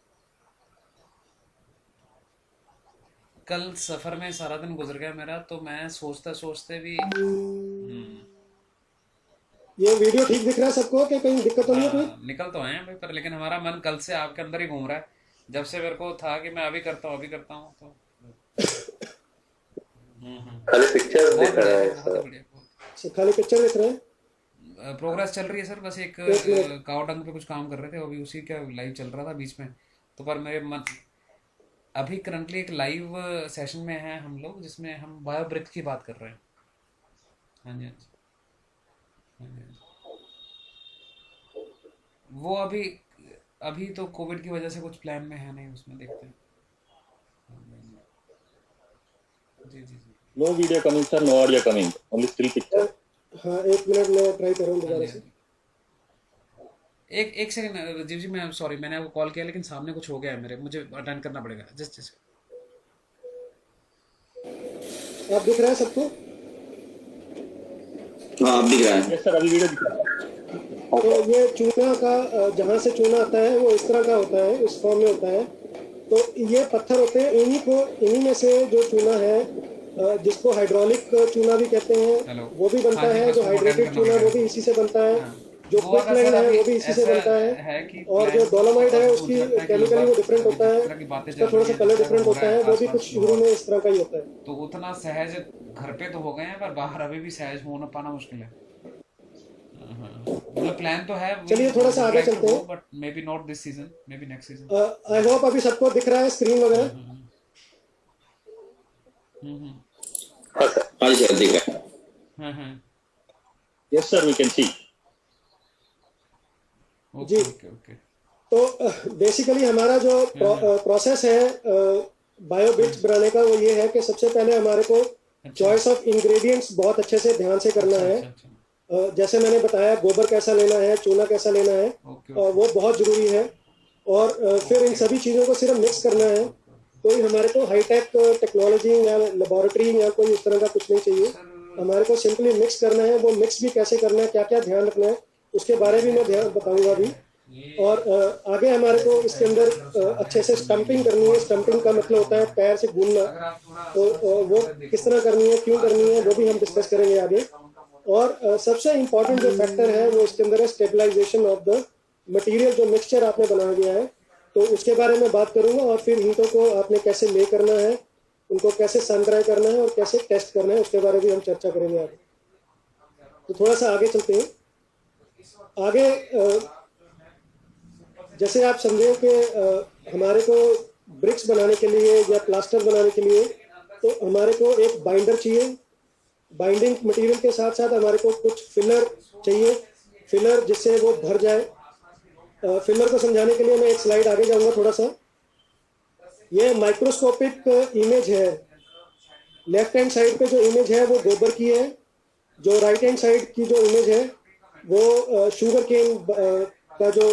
कल सफर में सारा दिन गुजर गया मेरा, तो मैं सोचते सोचते भी ये वीडियो ठीक दिख रहा है सबको कि कहीं दिक्कत तो नहीं है कोई? निकल तो आए हैं भाई, पर लेकिन हमारा मन कल से आपके अंदर ही घूम रहा है। जब से मेरे को था कि मैं अभी करता हूँ तो खाली पिक्चर बहुत दिख रहा बढ़िया है बहुत सर। बढ़िया। खाली पिक्चर दिख रहे हैं। प्रोग्रेस चल रही है सर, बस एक काव डंग पे कुछ काम कर रहे थे, अभी उसी का लाइव चल रहा था बीच में। तो पर मेरे मन अभी करंटली एक लाइव सेशन में है हम लोग, जिसमें हम बायोब्रिक की बात कर रहे हैं। हाँ जी, हाँ जी, हाँ जी, हाँ जी। वो अभी अभी तो कोविड की वजह से कुछ प्लान में है नहीं, उसमें देखते हैं। जी जी जी। No video coming, sir. No audio coming. Only still picture. हाँ, 1 मिनट में ट्राई कर रहा हूँ हाँ दोबारा जी, से। हाँ जी। एक सेकंड राजीव जी, मैं सॉरी, मैंने आपको कॉल किया लेकिन सामने कुछ हो गया है मेरे, मुझे अटेंड करना पड़ेगा। जस्ट जस्ट आप दिख रहा है सबको? हाँ अब दिख रहा है। Yes, sir. अभी वीडियो दिख रहा है। तो ये चूना का, जहाँ से चूना आता है वो इस तरह का होता है, इस फॉर्म में होता है। तो ये पत्थर होते हैं, इन्हीं में से जो चूना है, जिसको हाइड्रोलिक चूना भी कहते हैं, हेलो। वो भी बनता हाँ जी, है। बस जो वो हाइड्रेटेड अटेंड करना चूना वो पड़ेगा। भी इसी से बनता है। हाँ। जो वो क्विक अगर लाइन सर है अभी वो भी इसी से ऐसा बनता है है। कि और जो प्लान डोलोमाइट है मुझे उसकी लगता है कि केमिकली वो लोग डिफरेंट अभी होता जिस है, तरह की बातें उसका चल थोड़ा रही सा है, कलर जिस तरह डिफरेंट हो होता रहा है, है वो भी आसपास कुछ शुरू में इस तरह का ही होता है। तो उतना सहज घर पे तो हो गए हैं, पर बाहर अभी भी सहज होना पाना मुश्किल है। मतलब प्लान तो है, चलिए थोड़ा सा आगे चलते हैं। But may be not this season, may be next season. I hope अभी सबको दिख रहा है स्क्रीन वगैरह। हाँ सर। हाँ जी सर दिख रहा है। हाँ हाँ। Yes, sir. We can see. Okay okay okay. तो बेसिकली हमारा जो प्रोसेस है बायोबिट्स बनाने का, वो ये है कि सबसे पहले हमारे को चॉइस ऑफ इंग्रेडिएंट्स बहुत अच्छे से ध्यान से करना है। जैसे मैंने बताया, गोबर कैसा लेना है, चूना कैसा लेना है, वो बहुत ज़रूरी है। और फिर इन सभी चीज़ों को सिर्फ मिक्स करना है। कोई हमारे को हाईटेक टेक्नोलॉजी या लेबोरेटरी या कोई इस तरह का कुछ नहीं चाहिए। हमारे को सिंपली मिक्स करना है। वो मिक्स भी कैसे करना है, क्या क्या ध्यान रखना है, उसके बारे में मैं ध्यान बताऊंगा अभी। और आगे हमारे को इसके अंदर अच्छे से स्टम्पिंग करनी है। स्टम्पिंग का मतलब होता है पैर से गूंदना। तो वो किस तरह करनी है, क्यों करनी है, वो भी हम डिस्कस करेंगे आगे। और सबसे इम्पोर्टेंट जो फैक्टर है वो इसके अंदर है स्टेबलाइजेशन ऑफ द मटेरियल। जो मिक्सचर आपने बनाया गया है, तो उसके बारे में बात करूंगा। और फिर ईंटों को आपने कैसे ले करना है, उनको कैसे सन ड्राई करना है और कैसे टेस्ट करना है, उसके बारे में हम चर्चा करेंगे आगे। तो थोड़ा सा आगे चलते हैं। आगे जैसे आप समझें कि हमारे को ब्रिक्स बनाने के लिए या प्लास्टर बनाने के लिए तो हमारे को एक बाइंडर चाहिए। बाइंडिंग मटेरियल के साथ साथ हमारे को कुछ फिलर चाहिए, फिलर जिससे वो भर जाए। फिलर को समझाने के लिए मैं एक स्लाइड आगे जाऊंगा थोड़ा सा। ये माइक्रोस्कोपिक इमेज है। लेफ्ट हैंड साइड पे जो इमेज है वो गोबर की है, जो राइट हैंड साइड की जो इमेज है वो शुगर केन का जो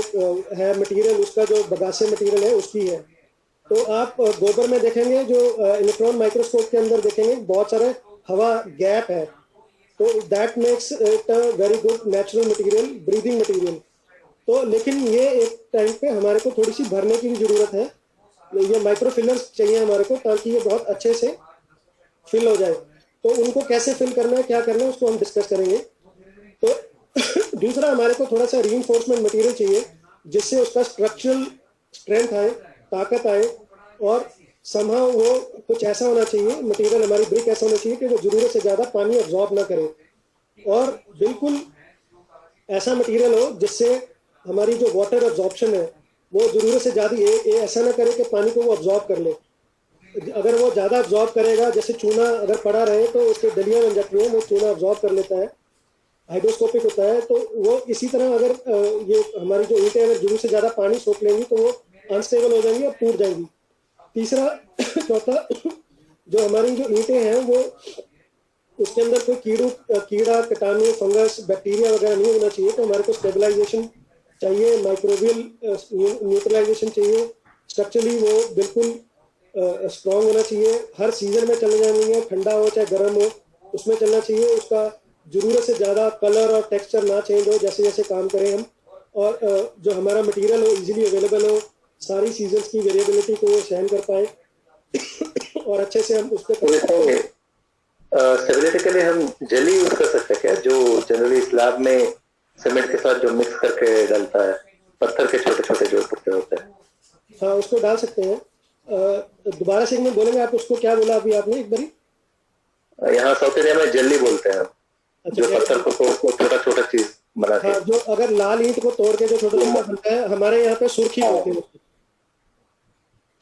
है मटेरियल, उसका जो बगासे मटेरियल है उसकी है। तो आप गोबर में देखेंगे जो इलेक्ट्रॉन माइक्रोस्कोप के अंदर देखेंगे बहुत सारे हवा गैप है, तो that makes it a very good natural material, breathing material. तो लेकिन ये एक टाइम पे हमारे को थोड़ी सी भरने की भी जरूरत है। ये माइक्रो फिलर्स चाहिए हमारे को ताकि ये बहुत अच्छे से फिल हो जाए। तो उनको कैसे फिल करना है, क्या करना है, उसको हम डिस्कस करेंगे। तो दूसरा हमारे को थोड़ा सा रीइंफोर्समेंट मटेरियल चाहिए जिससे उसका स्ट्रक्चरल स्ट्रेंथ आए, ताकत आए, और समहाउ वो कुछ ऐसा होना चाहिए मटेरियल, हमारी ब्रिक ऐसा होना चाहिए कि वो जरूरत से ज़्यादा पानी अब्जॉर्ब ना करे, और बिल्कुल ऐसा मटेरियल हो जिससे हमारी जो वाटर अब्जॉर्प्शन है वो जरूरत से ज़्यादा ऐसा ना करे कि पानी को वो अब्जॉर्ब कर ले। अगर वो ज़्यादा अब्जॉर्ब करेगा, जैसे चूना अगर पड़ा रहे तो उसके डलियाँ बन जाती हैं, वो चूना अब्जॉर्ब कर लेता है, हाइड्रोस्कोपिक होता है। तो वो इसी तरह अगर ये हमारी जो ईंटें अगर जरूरत से ज़्यादा पानी सोख लेंगी तो वो अनस्टेबल हो जाएंगी और टूट जाएंगी। तीसरा चौथा, जो हमारी जो ईंटें हैं वो उसके अंदर कोई कीड़ा, कीटाणु, फंगस, बैक्टीरिया वगैरह नहीं होना चाहिए। तो हमारे को स्टेबलाइजेशन चाहिए, माइक्रोबियल न्यूट्रलाइजेशन चाहिए, स्ट्रक्चरली वो बिल्कुल स्ट्रॉन्ग होना चाहिए। हर सीजन में चलने जाएंगे, ठंडा हो चाहे गर्म हो, उसमें चलना चाहिए। उसका जरूरत से ज़्यादा कलर और टेक्सचर ना चेंज हो जैसे जैसे काम करें हम, और जो हमारा मटेरियल हो इजीली अवेलेबल हो, सारी सीजन्स की वेरिएबिलिटी को वो सहन कर पाए और अच्छे से हम उस पर स्टेबिलिटी के लिए हम जेली यूज कर सकते हैं क्या, जो जनरली स्लैब में सीमेंट के साथ जो मिक्स करके डालता है, पत्थर के छोटे छोटे जो टुकड़े होते हैं? हाँ, उसको डाल सकते हैं। दोबारा से एक मिनट बोलेंगे आप, उसको क्या बोला अभी आपने एक बारी? यहाँ साउथ इंडिया में जेली बोलते हैं, जो पत्थर को छोटा छोटा चीज बना के। हाँ, जो अगर लाल ईंट को तोड़ के जो छोटा छोटा बनता है, हमारे यहाँ पे सुर्खी बोलते हैं।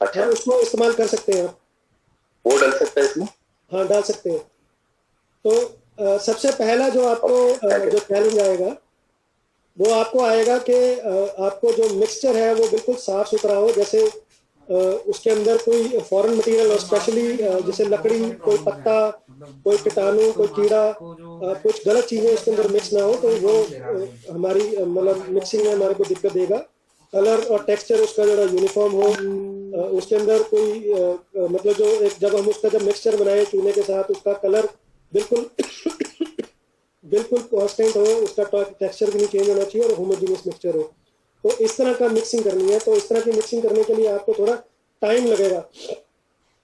अच्छा, उसको इस्तेमाल कर सकते हैं आप। वो डाल सकते हैं इसमें? हाँ, डाल सकते हैं। तो सबसे पहला जो आपको जो चैलेंज आएगा वो आपको आएगा कि आपको जो मिक्सचर है वो बिल्कुल साफ सुथरा हो। जैसे उसके अंदर कोई फॉरेन मटेरियल, और स्पेशली जैसे लकड़ी, कोई पत्ता, कोई कीटाणु, कोई कीड़ा, कुछ गलत चीजें उसके अंदर मिक्स ना हो, तो वो हमारी मतलब मिक्सिंग में हमारे को दिक्कत देगा। कलर और टेक्सचर उसका जो यूनिफॉर्म हो, उसके अंदर कोई मतलब जो एक जब हम उसका जब मिक्सचर बनाए चूने के साथ, उसका कलर बिल्कुल बिल्कुल कांस्टेंट हो, उसका टेक्सचर भी नहीं चेंज होना चाहिए, और होमोजेनियस मिक्सचर हो। तो इस तरह का मिक्सिंग करनी है। तो इस तरह की मिक्सिंग करने के लिए आपको थोड़ा टाइम लगेगा।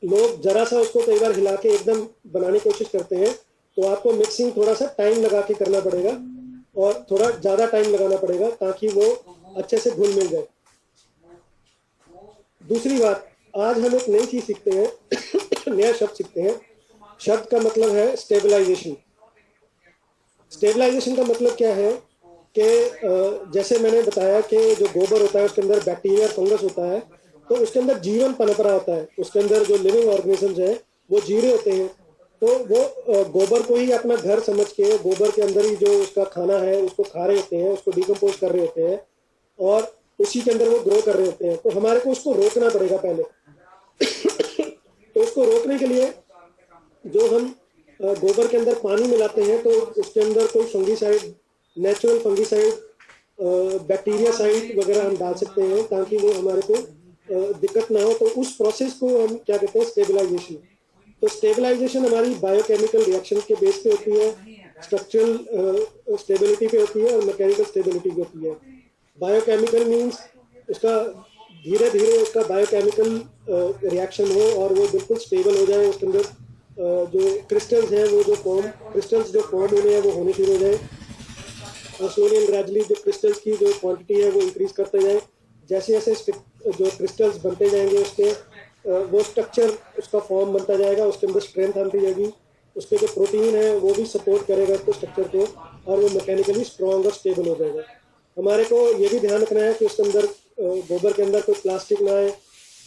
लोग जरा सा उसको कई बार हिला के एकदम बनाने की कोशिश करते हैं, तो आपको मिक्सिंग थोड़ा सा टाइम लगा के करना पड़ेगा, और थोड़ा ज़्यादा टाइम लगाना पड़ेगा ताकि वो अच्छे से घुल मिल जाए। दूसरी बात, आज हम एक नई चीज़ सीखते हैं नया शब्द सीखते हैं। शब्द का मतलब है स्टेबलाइजेशन। स्टेबलाइजेशन का मतलब क्या है कि जैसे मैंने बताया कि जो गोबर होता है उसके अंदर बैक्टीरिया, फंगस होता है, तो उसके अंदर जीवन पनप रहा होता है। उसके अंदर जो लिविंग ऑर्गेनिजम्स हैं वो जी रहे होते हैं। तो वो गोबर को ही अपना घर समझ के गोबर के अंदर ही जो उसका खाना है उसको खा रहे होते हैं, उसको डिकम्पोज कर रहे होते हैं, और उसी के अंदर वो ग्रो कर रहे होते हैं। तो हमारे को उसको रोकना पड़ेगा पहले। तो उसको रोकने के लिए जो हम गोबर के अंदर पानी मिलाते हैं, तो उसके अंदर कोई फंगीसाइड, नेचुरल फंगीसाइड, बैक्टीरियासाइड वगैरह हम डाल सकते हैं ताकि वो हमारे को दिक्कत ना हो। तो उस प्रोसेस को हम क्या कहते हैं, स्टेबलाइजेशन। तो स्टेबलाइजेशन हमारी बायोकेमिकल रिएक्शन के बेस पे होती है, स्ट्रक्चरल स्टेबिलिटी पे होती है, और मैकेनिकल स्टेबिलिटी पे होती है। बायोकेमिकल मीन्स उसका धीरे धीरे उसका बायोकेमिकल रिएक्शन हो और वो बिल्कुल स्टेबल हो जाए। उसके अंदर जो क्रिस्टल्स हैं वो जो फॉर्म होने हैं वो होने शुरू हो जाए, और स्लोली एंड ग्रेजुअली जो क्रिस्टल्स की जो क्वांटिटी है वो इंक्रीज करते जाए। जैसे जैसे जो क्रिस्टल्स बनते जाएंगे उसके वो स्ट्रक्चर, उसका फॉर्म बनता जाएगा, उसके अंदर स्ट्रेंथ आती जाएगी, उसके जो प्रोटीन है वो भी सपोर्ट करेगा उसके स्ट्रक्चर को, और वो मैकेनिकली स्ट्रॉन्ग और स्टेबल हो जाएगा। हमारे को ये भी ध्यान रखना है कि उसके अंदर गोबर के अंदर कोई प्लास्टिक ना आए,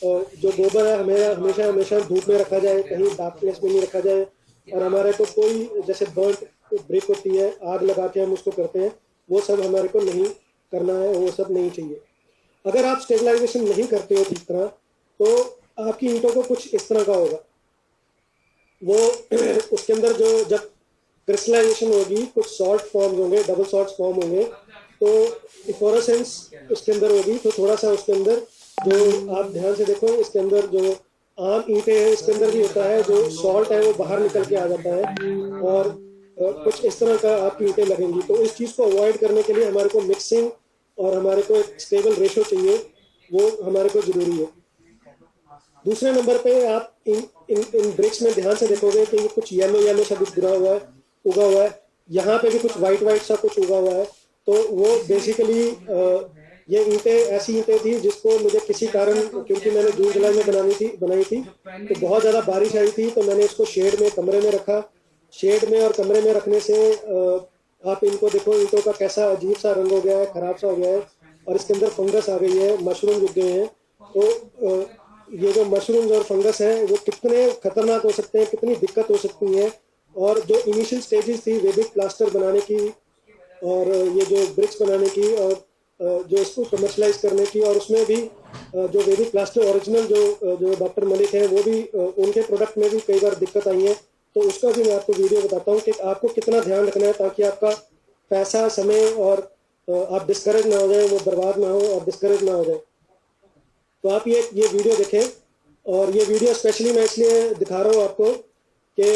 जो गोबर है हमें हमेशा हमेशा धूप में रखा जाए, कहीं डार्क प्लेस में नहीं रखा जाए। और हमारे को कोई जैसे बर्ट ब्रिक होती है, आग लगा के हम उसको करते हैं, वो सब हमारे को नहीं करना है, वो सब नहीं चाहिए। अगर आप स्टेबलाइजेशन नहीं करते हो ठीक तरह तो आपकी ईंटों को कुछ इस तरह का होगा, वो उसके अंदर जो जब क्रिस्टलाइजेशन होगी कुछ सॉल्ट फॉर्म होंगे, डबल सॉल्ट फॉर्म होंगे, तो इफ्लोरेसेंस उसके अंदर होगी। तो थोड़ा सा उसके अंदर जो आप ध्यान से देखो, इसके अंदर जो आम ईंटें हैं इसके अंदर भी होता है, जो सॉल्ट है वो बाहर निकल के आ जाता है और कुछ इस तरह का आपकी ईंटें लगेंगी। तो इस चीज़ को अवॉइड करने के लिए हमारे को मिक्सिंग और हमारे को एक स्टेबल रेशो चाहिए, वो हमारे को ज़रूरी है। दूसरे नंबर पे आप इन ब्रिक्स में ध्यान से देखोगे कि कुछ येलो येलो सा कुछ उगा हुआ है, यहाँ पे भी कुछ वाइट सा कुछ उगा हुआ है। तो वो बेसिकली ये ईंटें ऐसी ईंटें थी जिसको मुझे किसी कारण, क्योंकि मैंने जून जुलाई में बनाई थी तो बहुत ज़्यादा बारिश आई थी, तो मैंने इसको शेड में कमरे में रखा। शेड में और कमरे में रखने से आप इनको देखो, ईंटों का कैसा अजीब सा रंग हो गया है, खराब सा हो गया है और इसके अंदर फंगस आ गई है, मशरूम उग गए हैं। तो ये जो मशरूम्स और फंगस है वो कितने खतरनाक हो सकते हैं, कितनी दिक्कत हो सकती है। और जो इनिशियल स्टेजेस थी वेदिक प्लास्टर बनाने की और ये जो ब्रिक्स बनाने की और जो इसको कमर्शलाइज करने की, और उसमें भी जो वेदिक प्लास्टर ओरिजिनल जो डॉक्टर मलिक है वो भी उनके प्रोडक्ट में भी कई बार दिक्कत आई है। तो उसका भी मैं आपको वीडियो बताता हूँ कि आपको कितना ध्यान रखना है ताकि आपका पैसा, समय और आप डिस्करेज ना हो जाए, वो बर्बाद ना हो और डिस्करेज ना हो जाए। तो आप ये वीडियो देखें। और ये वीडियो स्पेशली मैं इसलिए दिखा रहा हूँ आपको कि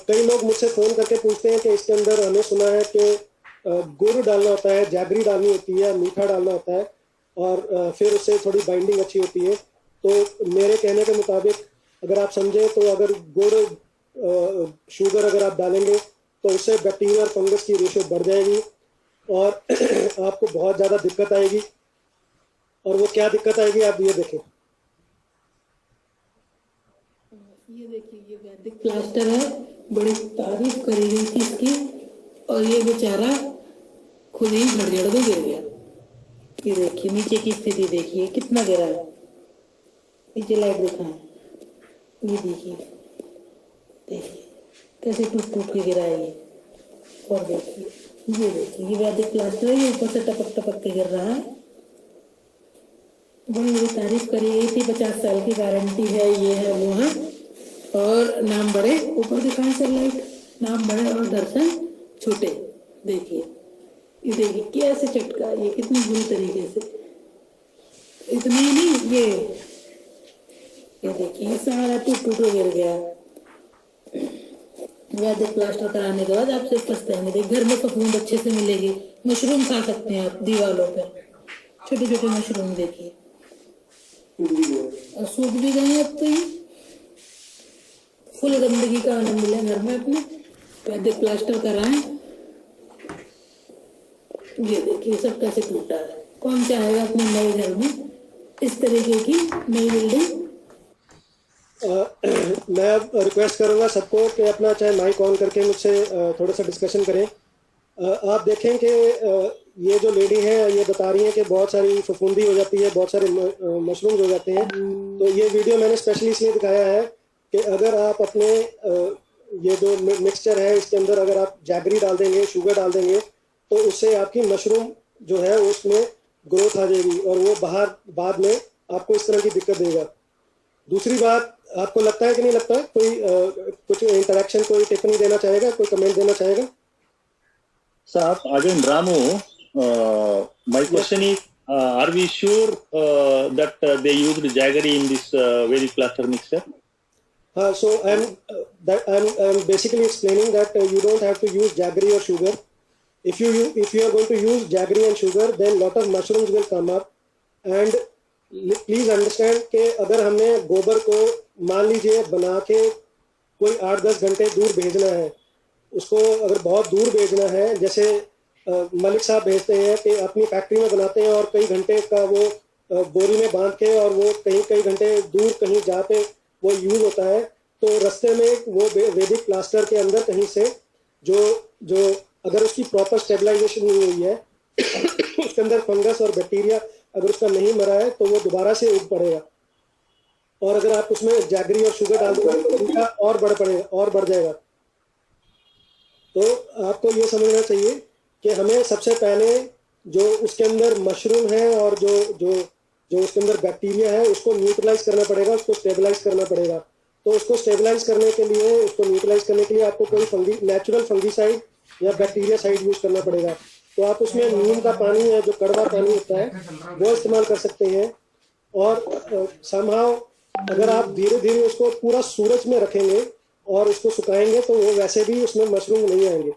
कई लोग मुझसे फ़ोन करके पूछते हैं कि इसके अंदर हमने सुना है कि गुड़ डालना होता है, जैगरी डालनी होती है, मीठा डालना होता है और फिर उससे थोड़ी बाइंडिंग अच्छी होती है। तो मेरे कहने के मुताबिक अगर आप समझें तो अगर गुड़ शुगर अगर आप डालेंगे तो उससे बैक्टीरिया और फंगस की रेशो बढ़ जाएगी और आपको बहुत ज़्यादा दिक्कत आएगी। और वो क्या दिक्कत आएगी आप ये देखें। ये देखिए, ये वैदिक प्लास्टर है, बड़ी तारीफ करी गई थी इसकी और ये बेचारा खुद ही झड़झड़ में गिर गया। ये देखिए नीचे की स्थिति देखिए कितना गिरा है। नीचे लाइट दिखाएं, ये देखिए कैसे टूट टूट के गिरा है ये। और देखिए ये वैदिक प्लास्टर है, ये ऊपर से टपक टपक के गिर रहा है। बड़ी तारीफ करी गई थी, 50 साल की गारंटी है, ये है वो है। और नाम बड़े, ऊपर दिखाएं सर लाइट, नाम बड़े और दर्शन छोटे। देखिए ये देखिए कैसे चटका, ये कितनी बुरी तरीके से। इतना ही नहीं, ये देखिए सारा टूट टूट गिर गया। वैदिक प्लास्टर कराने के बाद आप सिर्फ पछताएंगे। देखिए घर में फफूंद अच्छे से मिलेगी, मशरूम खा सकते हैं आप दीवारों पर, छोटे छोटे मशरूम देखिए, और सूख भी गए अब तो। ये फुल गंदगी का आनंद मिला घर में अपने। वैदिक प्लास्टर कराएं। ये देखिए सब कैसे टूटा है। कौन चाहेगा अपने नए घर में इस तरीके की नई बिल्डिंग। मैं रिक्वेस्ट करूंगा सबको कि अपना चाहे माइक ऑन करके मुझसे थोड़ा सा डिस्कशन करें। आप देखें कि ये जो लेडी है ये बता रही है कि बहुत सारी फफूंदी हो जाती है, बहुत सारे मशरूम्स हो जाते हैं। तो ये वीडियो मैंने स्पेशली इसलिए दिखाया है कि अगर आप अपने ये जो मिक्सचर है इसके अंदर अगर आप जैगरी डाल देंगे, शुगर डाल देंगे, तो उससे आपकी मशरूम जो है उसमें ग्रोथ आ जाएगी और वो बाहर बाद में आपको इस तरह की दिक्कत देगा। दूसरी बात, आपको लगता है कि नहीं लगता, कोई कुछ इंटरेक्शन, कोई टिप्पणी देना चाहेगा, कोई कमेंट देना चाहेगा? Sir, again, Ramu, my question is, are we sure that they used jaggery in this Vedic plaster mixture? So I'm basically explaining that you don't have to use jaggery or sugar. If you are going to use jaggery and sugar, then lot of mushrooms will come up. And please understand कि अगर हमने गोबर को मान लीजिए बना के कोई 8-10 घंटे दूर भेजना है, उसको अगर बहुत दूर भेजना है, जैसे मलिक साहब भेजते हैं कि अपनी फैक्ट्री में बनाते हैं और कई घंटे का वो बोरी में बांध के और वो कई घंटे दूर कहीं जहाँ पे वो यूज़ होता है, तो रास्ते में वो वैदिक प्लास्टर के अंदर कहीं से जो अगर उसकी प्रॉपर स्टेबलाइजेशन नहीं हुई है उसके अंदर फंगस और बैक्टीरिया अगर उसका नहीं मरा है तो वो दोबारा से उग पड़ेगा। और अगर आप उसमें जैगरी और शुगर डाल देंगे तो मीठा और बढ़ जाएगा। तो आपको ये समझना चाहिए कि हमें सबसे पहले जो उसके अंदर मशरूम है और जो उसके अंदर बैक्टीरिया है उसको न्यूट्रलाइज करना पड़ेगा, उसको स्टेबलाइज करना पड़ेगा। तो उसको स्टेबलाइज करने के लिए, उसको न्यूट्रलाइज करने के लिए आपको कोई नेचुरल फंगीसाइड या बैक्टीरिया साइड यूज करना पड़ेगा। तो आप उसमें नीम का पानी है, जो कड़वा पानी होता है, वो इस्तेमाल कर सकते हैं। और समहाउ अगर आप धीरे धीरे उसको पूरा सूरज में रखेंगे और उसको सुखाएंगे तो वो वैसे भी उसमें मशरूम नहीं आएंगे।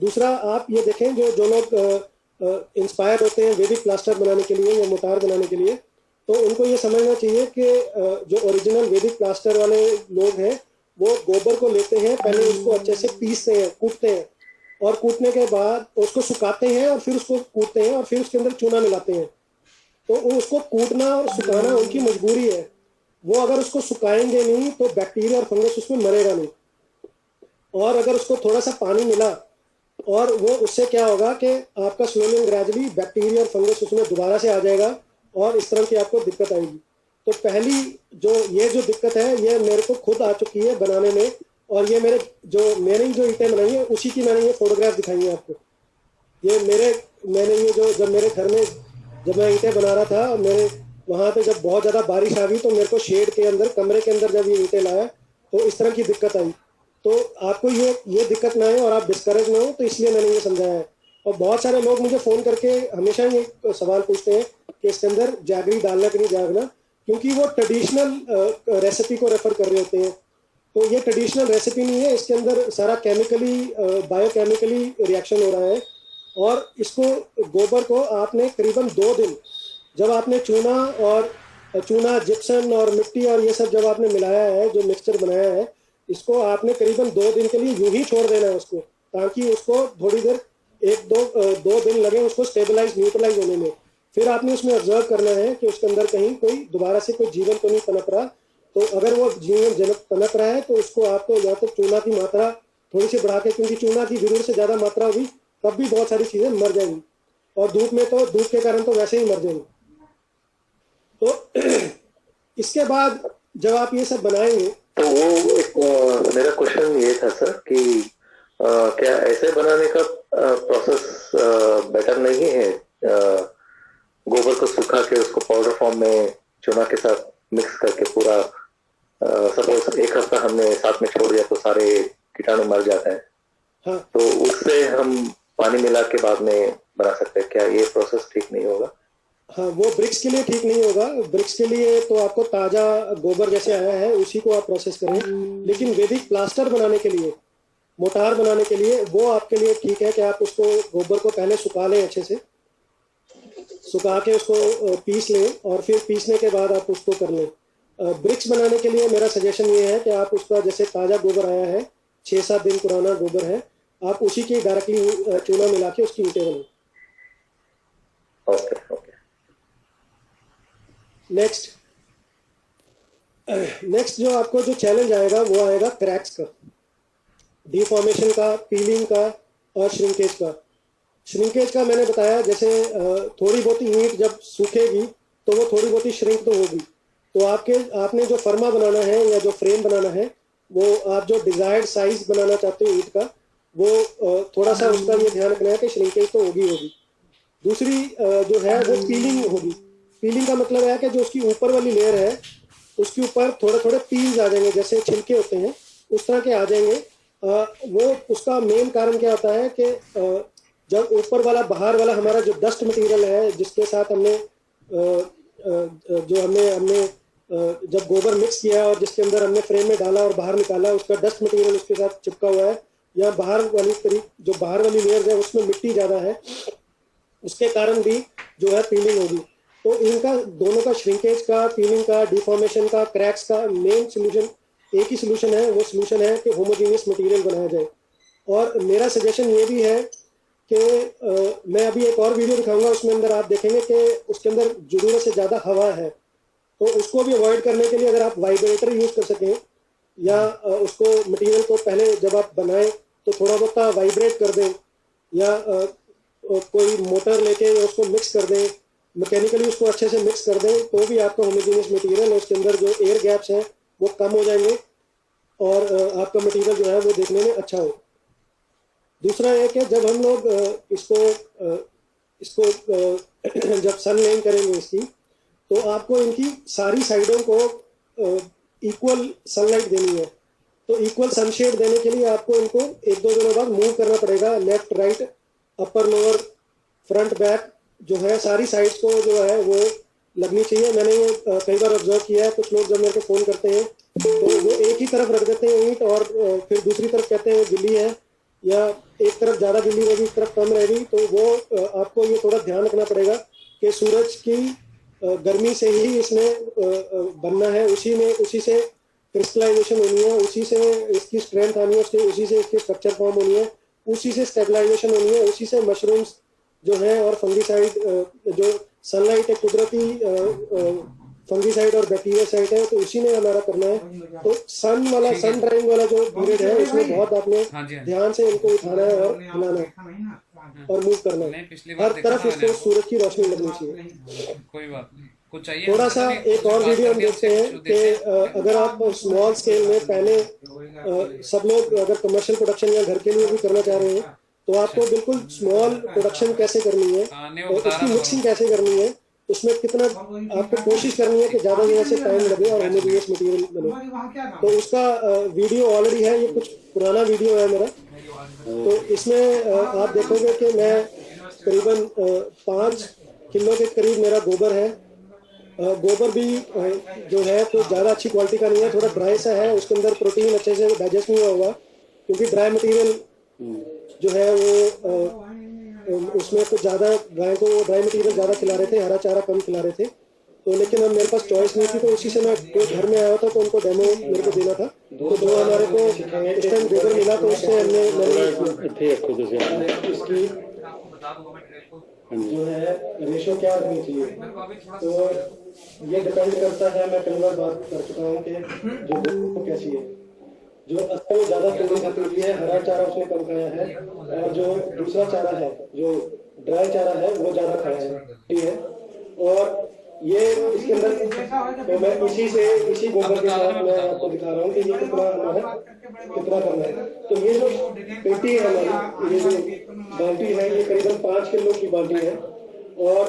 दूसरा, आप ये देखें जो लोग इंस्पायर होते हैं वैदिक प्लास्टर बनाने के लिए या मोटार बनाने के लिए, तो उनको ये समझना चाहिए कि जो ओरिजिनल वैदिक प्लास्टर वाले लोग हैं वो गोबर को लेते हैं, पहले उसको अच्छे से पीसते हैं, कूटते हैं, और कूटने के बाद उसको सुखाते हैं और फिर उसको कूटते हैं और फिर उसके अंदर चूना मिलाते हैं। तो उसको कूटना और सुखाना उनकी मजबूरी है। वो अगर उसको सुखाएंगे नहीं तो बैक्टीरिया और फंगस उसमें मरेगा नहीं। और अगर उसको थोड़ा सा पानी मिला और वो, उससे क्या होगा कि आपका स्लोली एंड ग्रेजुअली बैक्टीरिया और फंगस उसमें दोबारा से आ जाएगा और इस तरह की आपको दिक्कत आएगी। तो पहली जो दिक्कत है ये मेरे को खुद आ चुकी है बनाने में, और ये मैंने जो ईंटें बनाई है उसी की मैंने ये फोटोग्राफ दिखाई है आपको। ये मैंने ये जब मेरे घर में जब मैं ईंटें बना रहा था, मेरे वहाँ पे जब बहुत ज़्यादा बारिश आ गई तो मेरे को शेड के अंदर, कमरे के अंदर जब ये ईंटें लाया तो इस तरह की दिक्कत आई। तो आपको ये दिक्कत ना आए और आप डिस्करेज ना हो, तो इसलिए मैंने ये समझाया है। और बहुत सारे लोग मुझे फ़ोन करके हमेशा ये सवाल पूछते हैं कि इसके अंदर जैगरी डालना कि नहीं डालना, क्योंकि वो ट्रेडिशनल रेसिपी को रेफर कर रहे होते हैं। तो ये ट्रेडिशनल रेसिपी नहीं है, इसके अंदर सारा बायोकेमिकली रिएक्शन हो रहा है। और इसको गोबर को आपने करीबन 2 दिन, जब आपने चूना जिप्सम और मिट्टी और ये सब जब आपने मिलाया है, जो मिक्सचर बनाया है, इसको आपने करीबन 2 दिन के लिए यूं ही छोड़ देना है उसको, ताकि उसको थोड़ी देर 1-2 दिन लगे उसको न्यूट्रलाइज होने में। फिर आपने उसमें ऑब्जर्व करना है कि उसके अंदर कहीं कोई दोबारा से कोई जीवन तो नहीं पनप रहा। तो अगर वो जीवन पनप रहा है तो उसको आपको या तो चूना की मात्रा थोड़ी सी बढ़ा के, क्योंकि चूना की जरूरत से ज़्यादा मात्रा होगी तब भी बहुत सारी चीज़ें मर जाएंगी, और धूप के कारण तो वैसे ही मर जाएंगी। तो इसके बाद जब आप ये सब बनाएंगे तो वो मेरा क्वेश्चन ये था सर कि क्या ऐसे बनाने का प्रोसेस बेटर नहीं है? गोबर को सुखा के उसको पाउडर फॉर्म में चूना के साथ मिक्स करके पूरा, सपोज 1 हफ्ता हमने साथ में छोड़ दिया तो सारे कीटाणु मर जाते हैं। हाँ, तो उससे हम पानी मिला के बाद में बना सकते हैं, क्या ये प्रोसेस ठीक नहीं होगा? हाँ, वो ब्रिक्स के लिए ठीक नहीं होगा। ब्रिक्स के लिए तो आपको ताज़ा गोबर जैसे आया है उसी को आप प्रोसेस करें। लेकिन वैदिक प्लास्टर बनाने के लिए, मोटार बनाने के लिए, वो आपके लिए ठीक है कि आप उसको गोबर को पहले सुखा लें, अच्छे से सुखा के उसको पीस लें, और फिर पीसने के बाद आप उसको कर लें। ब्रिक्स बनाने के लिए मेरा सजेशन ये है कि आप उसका, जैसे ताज़ा गोबर आया है, 6-7 दिन पुराना गोबर है, आप उसी की डायरेक्टली चूना मिला के उसकी ईंटें बनाएं। ओके। नेक्स्ट जो आपको जो चैलेंज आएगा वो आएगा क्रैक्स का, डिफॉर्मेशन का, पीलिंग का और श्रिंकेज का। श्रिंकेज का मैंने बताया, जैसे थोड़ी बहुत ईंट जब सूखेगी तो वो थोड़ी बहुत श्रिंक तो होगी। तो आपने जो फर्मा बनाना है या जो फ्रेम बनाना है, वो आप जो डिजायर्ड साइज बनाना चाहते हो ईंट का, वो थोड़ा सा उसका ये ध्यान रखना है कि श्रिंकेज तो होगी। दूसरी जो है वो पीलिंग होगी। पीलिंग का मतलब है कि जो उसकी ऊपर वाली लेयर है उसके ऊपर थोड़े थोड़े पील्स आ जाएंगे, जैसे छिलके होते हैं उस तरह के आ जाएंगे। वो उसका मेन कारण क्या होता है कि जब ऊपर वाला, बाहर वाला हमारा जो डस्ट मटेरियल है, जिसके साथ हमने जब गोबर मिक्स किया और जिसके अंदर हमने फ्रेम में डाला और बाहर निकाला, उसका डस्ट मटेरियल उसके साथ चिपका हुआ है, या बाहर वाली लेयर है उसमें मिट्टी ज़्यादा है, उसके कारण भी जो है पीलिंग होगी। तो इनका दोनों का, श्रिंकेज का, पीलिंग का, डिफॉर्मेशन का, क्रैक्स का मेन सोल्यूशन एक ही सोल्यूशन है। वो सोल्यूशन है कि होमोजेनियस मटेरियल बनाया जाए। और मेरा सजेशन ये भी है कि मैं अभी एक और वीडियो दिखाऊंगा, उसमें अंदर आप देखेंगे कि उसके अंदर ज़रूरत से ज़्यादा हवा है, तो उसको भी अवॉइड करने के लिए अगर आप वाइब्रेटर यूज़ कर सकें, या उसको मटेरियल को पहले जब आप बनाएं तो थोड़ा बहुत वाइब्रेट कर दें, या कोई मोटर लेके उसको मिक्स कर दें, मैकेनिकली उसको अच्छे से मिक्स कर दें तो भी आपका होमोजेनियस मटेरियल है, उसके अंदर जो एयर गैप्स हैं वो कम हो जाएंगे और आपका मटेरियल जो है वो देखने में अच्छा हो। दूसरा है कि जब हम लोग इसको जब सन लेइंग करेंगे इसकी, तो आपको इनकी सारी साइडों को इक्वल सनलाइट देनी है। तो इक्वल सनशेड देने के लिए आपको इनको 1-2 दिनों बाद मूव करना पड़ेगा, left right upper lower front back जो है सारी साइड्स को जो है वो लगनी चाहिए। मैंने ये कई बार ऑब्जर्व किया है, कुछ लोग जब मेरे को फ़ोन करते हैं तो वो एक ही तरफ रख देते हैं ईंट और फिर दूसरी तरफ कहते हैं वो गिल्ली है, या एक तरफ ज़्यादा गिल्ली रहेगी एक तरफ कम रहेगी। तो वो आपको ये थोड़ा ध्यान रखना पड़ेगा कि सूरज की गर्मी से ही इसमें बनना है, उसी से क्रिस्टलाइजेशन होनी है, उसी से इसकी स्ट्रेंथ आनी है, उसी से इसकी स्ट्रक्चर फॉर्म होनी है, उसी से स्टेबलाइजेशन होनी है, उसी से मशरूम्स जो है और फंगीसाइड जो सनलाइट एक कुदरती फंगीसाइड और बैक्टीरिया साइड है, तो उसी में हमारा करना है। तो सन ड्राइंग वाला जो पीरियड है उसमें बहुत आपने ध्यान से इनको उठाना है और हिलाना है और मूव करना है। हर तरफ इसको सूरज की रोशनी लगनी चाहिए। कोई बात नहीं, कुछ चाहिए थोड़ा सा एक और वीडियो हम देखते हैं कि अगर आप स्मॉल स्केल में पहले सब लोग अगर कमर्शियल प्रोडक्शन या घर के लिए भी करना चाह रहे हैं तो आपको बिल्कुल स्मॉल प्रोडक्शन कैसे करनी है और उसकी मिक्सिंग कैसे करनी है, उसमें कितना आपको कोशिश करनी है कि ज़्यादा जगह से टाइम लगे और होमोजेनियस मटेरियल बने। तो उसका वीडियो ऑलरेडी है, ये कुछ पुराना वीडियो है मेरा। तो इसमें आप देखोगे कि मैं करीबन 5 किलो के करीब मेरा गोबर है। गोबर भी जो है तो ज़्यादा अच्छी क्वालिटी का नहीं है, थोड़ा ड्राई सा है, उसके अंदर प्रोटीन अच्छे से डाइजेस्ट नहीं होगा क्योंकि ड्राई मटेरियल जो है वो उसमें कुछ ज़्यादा गाय को ड्राई मटेरियल ज़्यादा खिला रहे थे, हरा चारा कम खिला रहे थे। तो लेकिन अब मेरे पास चॉइस नहीं थी, तो उसी से मैं घर में आया था तो उनको डेमो मेरे को देना था। तो जो हमारे को इस टाइम गोबर मिला तो उससे मैंने इसकी जो है रेशो क्या रखनी चाहिए, तो ये डिपेंड करता है। मैं कई बार बात कर चुका हूँ कि जो गोबर कैसी है, जो असल में ज़्यादा फीडिंग खाती हुई है, हरा चारा उसने कम खाया है, और जो दूसरा चारा है जो ड्राई चारा है वो ज़्यादा खाया है, ठीक है। और ये इसके अंदर तो मैं इसी गोबर के साथ मैं आपको दिखा रहा हूँ कि ये कितना करना है। तो ये जो पेटी है हमारी, ये जो बाल्टी है, ये करीबन 5 किलो की बाल्टी है और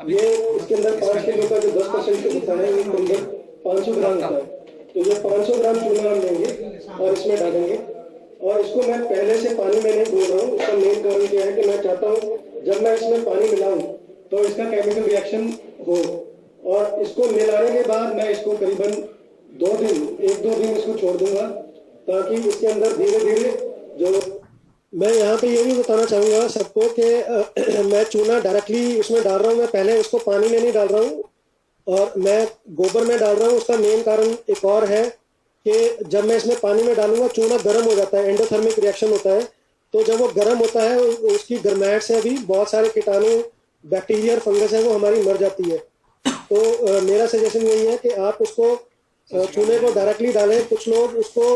ये इसके अंदर 5 किलो का जो 10% होता है ये करीबन 500 ग्राम होता है। तो ये 500 ग्राम चूना हम लेंगे और इसमें डालेंगे और इसको मैं पहले से पानी में नहीं बोल रहा हूँ। उसका मेन कारण क्या है कि मैं चाहता हूँ जब मैं इसमें पानी मिलाऊं तो इसका केमिकल रिएक्शन हो, और इसको मिलाने के बाद मैं इसको करीबन 1-2 दिन इसको छोड़ दूंगा ताकि इसके अंदर धीरे धीरे जो मैं यहाँ पे ये भी बताना चाहूँगा सबको कि मैं चूना डायरेक्टली उसमें डाल रहा हूँ, मैं पहले उसको पानी में नहीं डाल रहा हूँ और मैं गोबर में डाल रहा हूँ। उसका मेन कारण एक और है कि जब मैं इसमें पानी में डालूंगा चूना गर्म हो जाता है, एंडोथर्मिक रिएक्शन होता है। तो जब वो गर्म होता है उसकी गर्माहट से भी बहुत सारे कीटाणु बैक्टीरिया और फंगस है वो हमारी मर जाती है। तो मेरा सजेशन यही है कि आप उसको चूने को डायरेक्टली डालें। कुछ लोग उसको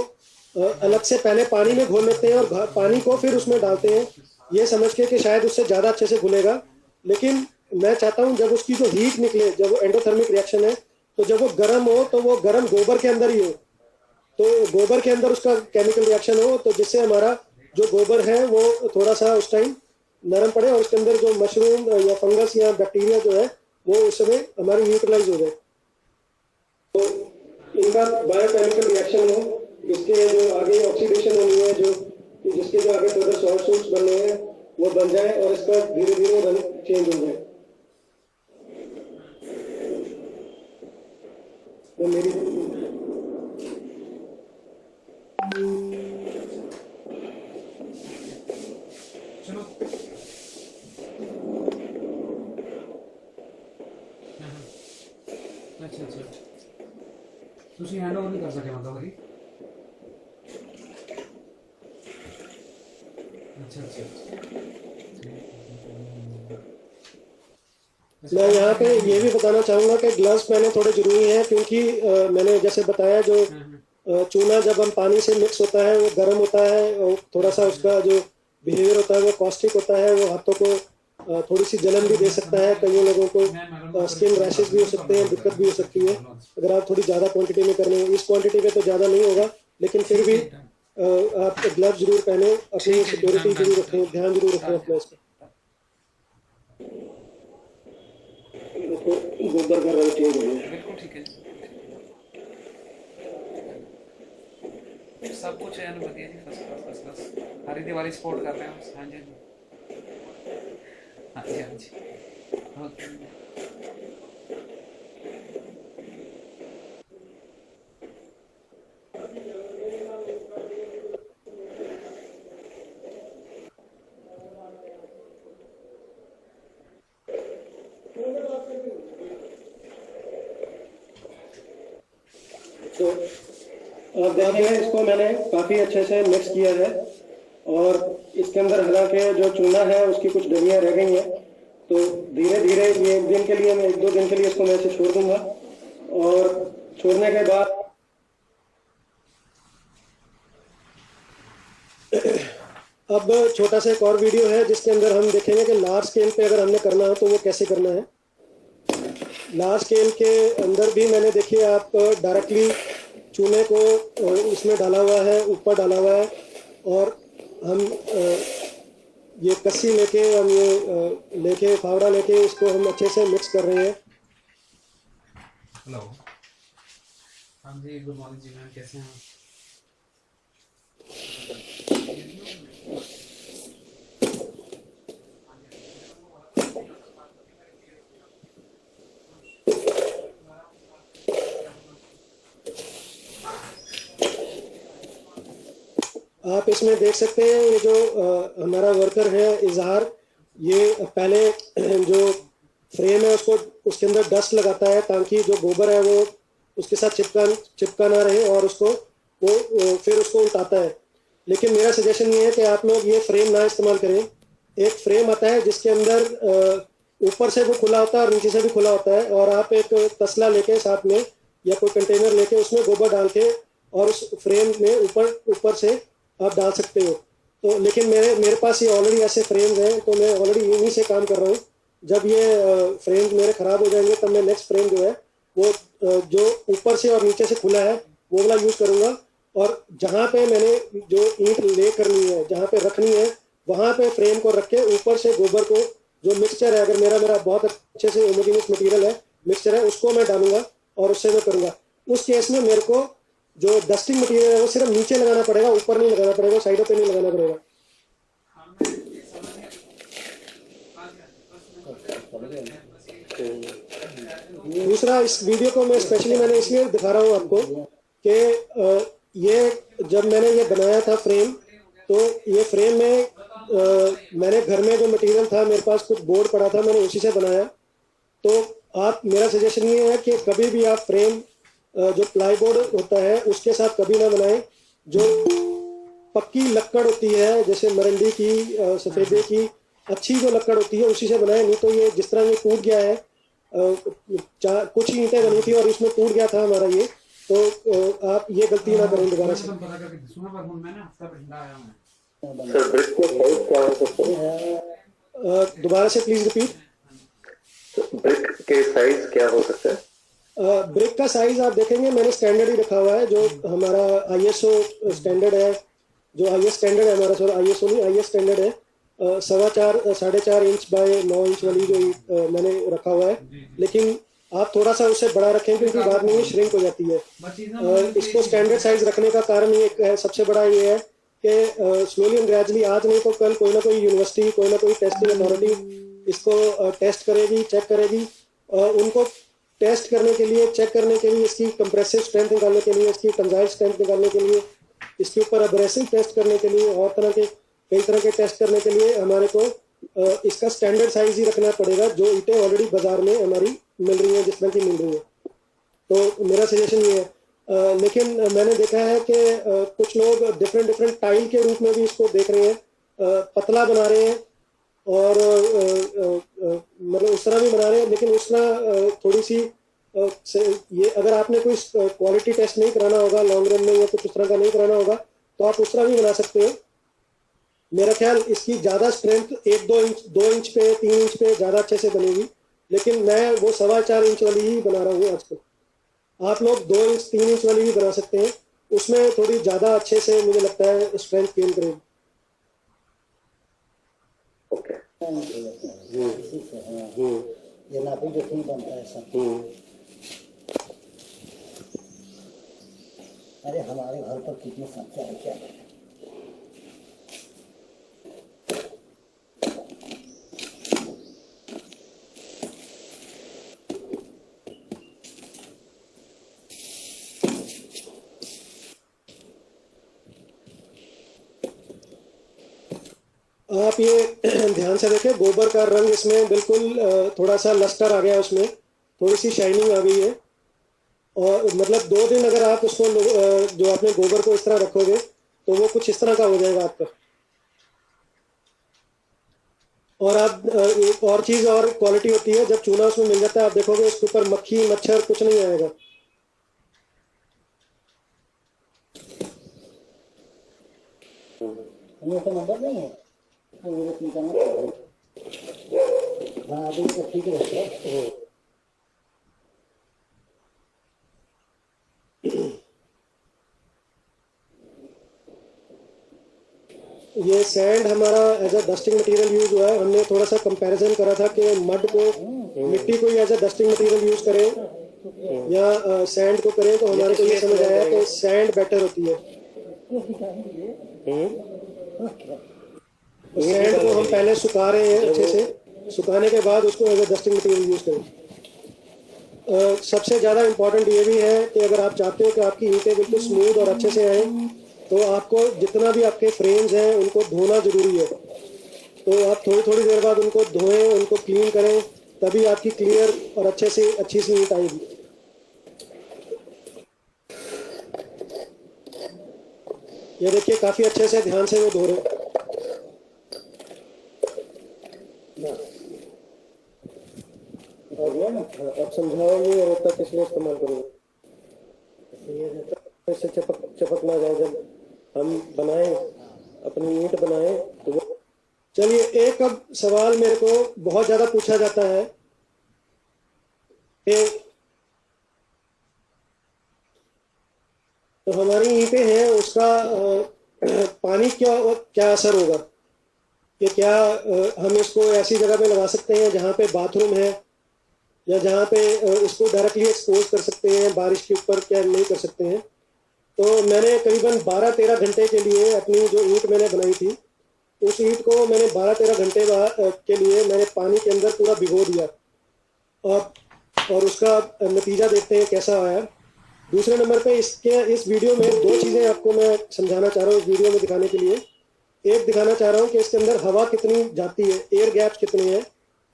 अलग से पहले पानी में घोल लेते हैं और पानी को फिर उसमें डालते हैं ये समझ के कि शायद उससे ज़्यादा अच्छे से घुलेगा। लेकिन मैं चाहता हूँ जब उसकी जो हीट निकले, जब वो एंडोथर्मिक रिएक्शन है, तो जब वो गर्म हो तो वो गर्म गोबर के अंदर ही हो, तो गोबर के अंदर उसका केमिकल रिएक्शन हो, तो जिससे हमारा जो गोबर है वो थोड़ा सा उस टाइम नरम पड़े और उसके अंदर जो मशरूम या फंगस या बैक्टीरिया जो है वो उस समय हमारी न्यूट्रलाइज हो जाए। तो इनका बायोकेमिकल रिएक्शन हो, इसके जो आगे ऑक्सीडेशन होनी है, जो जिसके जो आगे फर्दर सॉल्ट सूट्स बनने हैं वो बन जाए और इसका धीरे धीरे रंग चेंज हो जाए। तो मेरी चलो अच्छा ਤੁਸੀਂ हैंड ओवर नहीं कर सके मतलब अभी। अच्छा मैं यहाँ पे ये भी बताना चाहूँगा कि ग्लव्स पहने थोड़े ज़रूरी हैं क्योंकि मैंने जैसे बताया जो चूना जब हम पानी से मिक्स होता है वो गर्म होता है और थोड़ा सा उसका जो बिहेवियर होता है वो कॉस्टिक होता है, वो हाथों को थोड़ी सी जलन भी दे सकता है, कई लोगों को स्किन रैशेस भी हो सकते हैं, दिक्कत भी हो सकती है अगर आप थोड़ी ज़्यादा क्वांटिटी में कर रहे हैं। इस क्वांटिटी में तो ज़्यादा नहीं होगा, लेकिन फिर भी आप ग्लव्स जरूर पहने, अपनी सिक्योरिटी जरूर रखें, ध्यान जरूर रखें अपना इसका। गोबर का रंग चेंज हो गया। बिल्कुल ठीक है, सब कुछ है ना, बढ़िया जी, फर्स्ट क्लास। हरी दिवाली सपोर्ट कर रहे हैं। हाँ जी हाँ जी हाँ जी ओके। तो अब देखिए, इसको मैंने काफ़ी अच्छे से मिक्स किया है और इसके अंदर हालांकि जो चूना है उसकी कुछ डलियाँ रह गई हैं, तो धीरे धीरे ये एक दिन के लिए, मैं 1-2 दिन के लिए इसको मैं ऐसे छोड़ दूंगा और छोड़ने के बाद अब छोटा सा एक और वीडियो है जिसके अंदर हम देखेंगे कि लार्ज स्केल पे अगर हमने करना है तो वो कैसे करना है। लार्ज स्केल के अंदर भी मैंने देखिए आप डायरेक्टली चूने को इसमें डाला हुआ है, ऊपर डाला हुआ है और हम ये कस्सी लेके, हम ये लेके, फावड़ा लेके इसको हम अच्छे से मिक्स कर रहे हैं। हेलो, हाँ जी, गुड मॉर्निंग जी मैम, कैसे हैं आप? आप इसमें देख सकते हैं ये जो हमारा वर्कर है इजहार, ये पहले जो फ्रेम है उसको, उसके अंदर डस्ट लगाता है ताकि जो गोबर है वो उसके साथ चिपका ना रहे और उसको वो फिर उसको उल्टाता है। लेकिन मेरा सजेशन ये है कि आप लोग ये फ्रेम ना इस्तेमाल करें। एक फ्रेम आता है जिसके अंदर ऊपर से वो खुला होता है और नीचे से भी खुला होता है, और आप एक तसला लेके साथ में या कोई कंटेनर लेके उसमें गोबर डाल के और उस फ्रेम में ऊपर से आप डाल सकते हो। तो लेकिन मेरे पास ये ऑलरेडी ऐसे फ्रेम्स हैं, तो मैं ऑलरेडी इन्हीं से काम कर रहा हूँ। जब ये फ्रेम्स मेरे ख़राब हो जाएंगे तब मैं नेक्स्ट फ्रेम जो है वो जो ऊपर से और नीचे से खुला है वो वाला यूज़ करूँगा, और जहाँ पे मैंने जो ईंट ले करनी है, जहाँ पे रखनी है, वहाँ पे फ्रेम को रख के ऊपर से गोबर को, जो मिक्सचर है, अगर मेरा बहुत अच्छे से होमोजेनियस मटेरियल है, मिक्सचर है, उसको मैं डालूंगा और उससे मैं करूँगा। उस केस में मेरे को जो डस्टिंग मटेरियल है वो सिर्फ नीचे लगाना पड़ेगा, ऊपर नहीं लगाना पड़ेगा, साइडों पे नहीं लगाना पड़ेगा। दूसरा, इस वीडियो को मैं स्पेशली मैंने इसलिए दिखा रहा हूँ आपको कि ये जब मैंने ये बनाया था फ्रेम, तो ये फ्रेम में मैंने घर में जो मटेरियल था, मेरे पास कुछ बोर्ड पड़ा था, मैंने उसी से बनाया। तो आप, मेरा सजेशन ये है कि कभी भी आप फ्रेम जो प्लाईबोर्ड होता है उसके साथ कभी ना बनाएं। जो पक्की लकड़ होती है, जैसे मरंडी की, सफेदे की अच्छी जो लकड़ होती है उसी से बनाएं। नहीं तो ये जिस तरह ये टूट गया है, कुछ ही ईंटें बनी थी और इसमें टूट गया था हमारा ये, तो आप ये गलती ना करें दोबारा से। सर ब्रिक का साइज क्या हो सकता है? दोबारा से प्लीज रिपीट। ब्रिक के साइज क्या हो सकता है? ब्रिक का साइज आप देखेंगे मैंने स्टैंडर्ड ही रखा हुआ है, जो हमारा ISO स्टैंडर्ड है, जो हाईएस्ट स्टैंडर्ड है हमारा, सर ISO नहीं, हाईएस्ट स्टैंडर्ड है 4.5 इंच बाय 9 इंच वाली जो मैंने रखा हुआ है। लेकिन आप थोड़ा सा उससे बड़ा रखें क्योंकि बाद में ये श्रिंक हो जाती है। इसको स्टैंडर्ड साइज रखने का कारण ये है, सबसे बड़ा ये है कि स्लोली एंड ग्रेजुअली, आज नहीं तो कल कोई ना कोई यूनिवर्सिटी, कोई ना कोई टेस्टिंग अथॉरिटी इसको टेस्ट करेगी, चेक करेगी। उनको टेस्ट करने के लिए, चेक करने के लिए, इसकी कंप्रेसिव स्ट्रेंथ निकालने के लिए, इसकी टेंसाइल स्ट्रेंथ निकालने के लिए, इसके ऊपर एब्रेसिव टेस्ट करने के लिए और कई तरह के टेस्ट करने के लिए हमारे को इसका स्टैंडर्ड साइज ही रखना पड़ेगा, जो ईंटें ऑलरेडी बाजार में हमारी मिल रही हैं, जिस तरह की मिल रही है। तो मेरा सजेशन ये है। लेकिन मैंने देखा है कि कुछ लोग डिफरेंट टाइल के रूप में भी इसको देख रहे हैं, पतला बना रहे हैं और मतलब उस तरह भी बना रहे हैं। लेकिन उस तरह थोड़ी सी ये, अगर आपने कोई क्वालिटी टेस्ट नहीं कराना होगा लॉन्ग रन में या कुछ उस तरह का नहीं कराना होगा, तो आप उस तरह भी बना सकते हो। मेरा ख्याल इसकी ज़्यादा स्ट्रेंथ 1-2 इंच 2 इंच पे 3 इंच पे ज़्यादा अच्छे से बनेगी, लेकिन मैं वो 4.25 इंच वाली ही बना रहा हूँ आजकल। आप लोग 2 इंच 3 इंच वाली भी बना सकते हैं, उसमें थोड़ी ज़्यादा अच्छे से मुझे लगता है स्ट्रेंथ गेन करेगी। ओके। ये नापी जो नहीं बनता है सब। अरे हमारे घर पर कितने खर्चा है क्या? आप ये ध्यान से देखें, गोबर का रंग इसमें बिल्कुल थोड़ा सा लस्टर आ गया, उसमें थोड़ी सी शाइनिंग आ गई है। और मतलब 2 दिन अगर आप उसको जो आपने गोबर को इस तरह रखोगे तो वो कुछ इस तरह का हो जाएगा आपका। और आप एक और चीज़ और क्वालिटी होती है, जब चूना उसमें मिल जाता है आप देखोगे उसके ऊपर मक्खी मच्छर कुछ नहीं आएगा। ये तो नंबर नहीं है, तो ये निकालना हाँ अभी तो ठीक है। ये सैंड हमारा as a dusting material use हुआ है। हमने थोड़ा सा कंपैरिजन करा था कि मड को, मिट्टी को as a dusting material use करें या सैंड को करें, तो हमारे को ये समझ आया कि सैंड बेटर होती है। सैंड को हम पहले सुखा रहे हैं अच्छे से, सुखाने के बाद उसको as a dusting material use करें। सबसे ज़्यादा इम्पोर्टेंट ये भी है कि अगर आप चाहते हो कि आपकी ईंटें बिल्कुल स्मूथ और अच्छे से आए, तो आपको जितना भी आपके फ्रेम्स हैं उनको धोना ज़रूरी है। तो आप थोड़ी थोड़ी देर बाद उनको धोएं, उनको क्लीन करें, तभी आपकी क्लियर और अच्छे से अच्छी सी ईंट आएगी। ये देखिए काफ़ी अच्छे से ध्यान से वो धो रहे हैं। अब समझाओगे और तक इसलिए इस्तेमाल करोगे, ऐसे चपक ना जाए। जब हम बनाएं, अपनी ईंट बनाएं तो वो। चलिए, एक अब सवाल मेरे को बहुत ज़्यादा पूछा जाता है कि तो हमारी ईंटें हैं उसका पानी क्या असर होगा, कि क्या हम इसको ऐसी जगह पे लगा सकते हैं जहाँ पे बाथरूम है, या जहाँ पे इसको डायरेक्टली एक्सपोज कर सकते हैं बारिश के ऊपर, क्या नहीं कर सकते हैं। तो मैंने करीबन 12-13 घंटे के लिए अपनी जो ईंट मैंने बनाई थी, उस ईंट को मैंने 12-13 घंटे के लिए मैंने पानी के अंदर पूरा भिगो दिया, और उसका नतीजा देखते हैं कैसा आया। दूसरे नंबर पे इस वीडियो में 2 चीज़ें आपको मैं समझाना चाह रहा हूँ इस वीडियो में दिखाने के लिए। एक दिखाना चाह रहा हूँ कि इसके अंदर हवा कितनी जाती है, एयर गैप्स कितने हैं।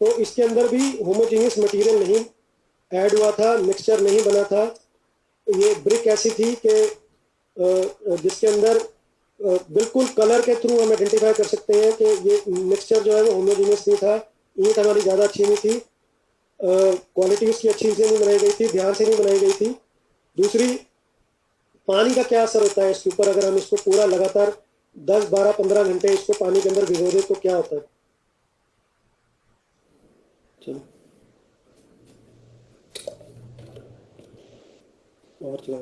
तो इसके अंदर भी होमोजीनियस मटेरियल नहीं ऐड हुआ था, मिक्सचर नहीं बना था। ये ब्रिक ऐसी थी कि जिसके अंदर बिल्कुल कलर के थ्रू हम आइडेंटिफाई कर सकते हैं कि ये मिक्सचर जो है वो होमोजीनियस नहीं था। ईंट हमारी ज़्यादा अच्छी नहीं थी, क्वालिटी उसकी अच्छी से नहीं बनाई गई थी, ध्यान से नहीं बनाई गई थी। दूसरी, पानी का क्या असर होता है इसके ऊपर, अगर हम इसको पूरा लगातार 10, 12, 15 घंटे इसको पानी के अंदर भिगो दें तो क्या होता है। चलो और चला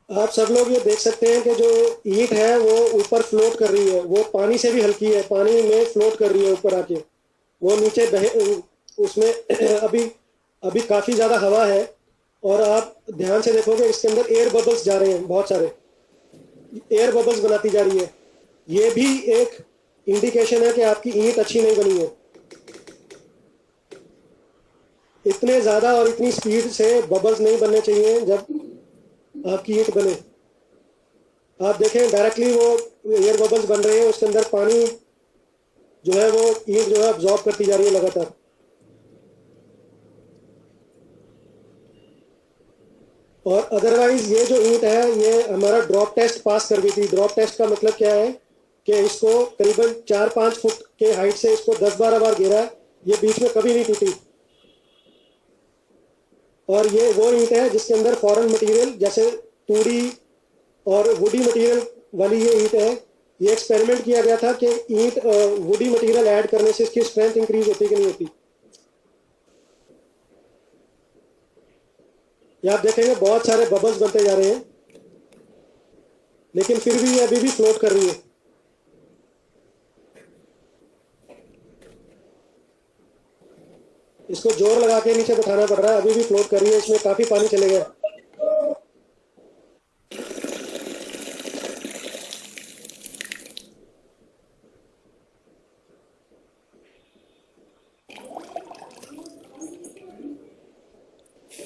आप सब लोग ये देख सकते हैं कि जो ईंट है वो ऊपर फ्लोट कर रही है, वो पानी से भी हल्की है, पानी में फ्लोट कर रही है ऊपर आके, वो नीचे उसमें अभी काफ़ी ज़्यादा हवा है। और आप ध्यान से देखोगे इसके अंदर एयर बबल्स जा रहे हैं, बहुत सारे एयर बबल्स बनाती जा रही है। ये भी एक इंडिकेशन है कि आपकी ईंट अच्छी नहीं बनी है। इतने ज़्यादा और इतनी स्पीड से बबल्स नहीं बनने चाहिए जब आपकी ईंट बने। आप देखें डायरेक्टली वो एयर बबल्स बन रहे हैं, उसके अंदर पानी जो है वो ईंट जो है अब्जॉर्ब करती जा रही है लगातार। और अदरवाइज ये जो ईंट है ये हमारा ड्रॉप टेस्ट पास कर गई थी। ड्रॉप टेस्ट का मतलब क्या है कि इसको करीबन 4-5 फुट के हाइट से इसको 10-12 बार घेरा है, ये बीच में कभी नहीं टूटी। और ये वो ईंट है जिसके अंदर फॉरेन मटेरियल जैसे तूड़ी और वुडी मटेरियल वाली ये ईंट है। ये एक्सपेरिमेंट किया गया था कि ईंट वुडी मटेरियल ऐड करने से इसकी स्ट्रेंथ इंक्रीज होती कि नहीं होती। ये आप देखेंगे बहुत सारे बबल्स बनते जा रहे हैं, लेकिन फिर भी ये अभी भी फ्लोट कर रही है। इसको जोर लगा के नीचे बैठाना पड़ रहा है, अभी भी फ्लोट कर रही है। इसमें काफी पानी चले गया।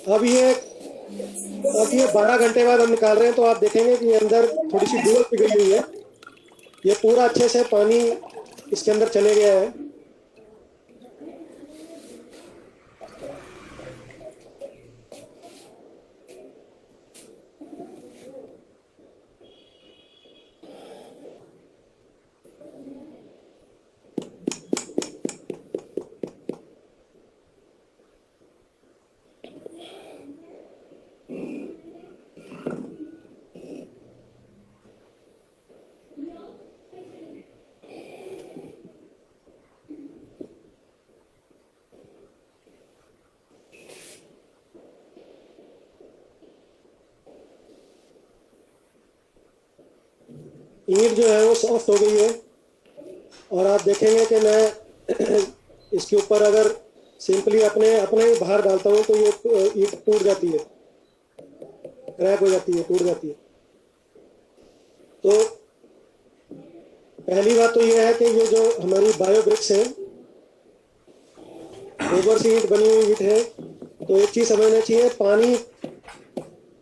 अब ये 12 घंटे बाद हम निकाल रहे हैं, तो आप देखेंगे कि ये अंदर थोड़ी सी धूल पिघली हुई है। ये पूरा अच्छे से पानी इसके अंदर चले गया है। ईंट जो है वो सॉफ्ट हो गई है, और आप देखेंगे कि मैं इसके ऊपर अगर सिंपली अपने ही बाहर डालता हूँ तो ये ईंट टूट जाती है, क्रैक हो जाती है, टूट जाती है। तो पहली बात तो ये है कि ये जो हमारी बायो ब्रिक्स है, गोबर से ईंट बनी हुई ईंट है, तो एक चीज समझना चाहिए,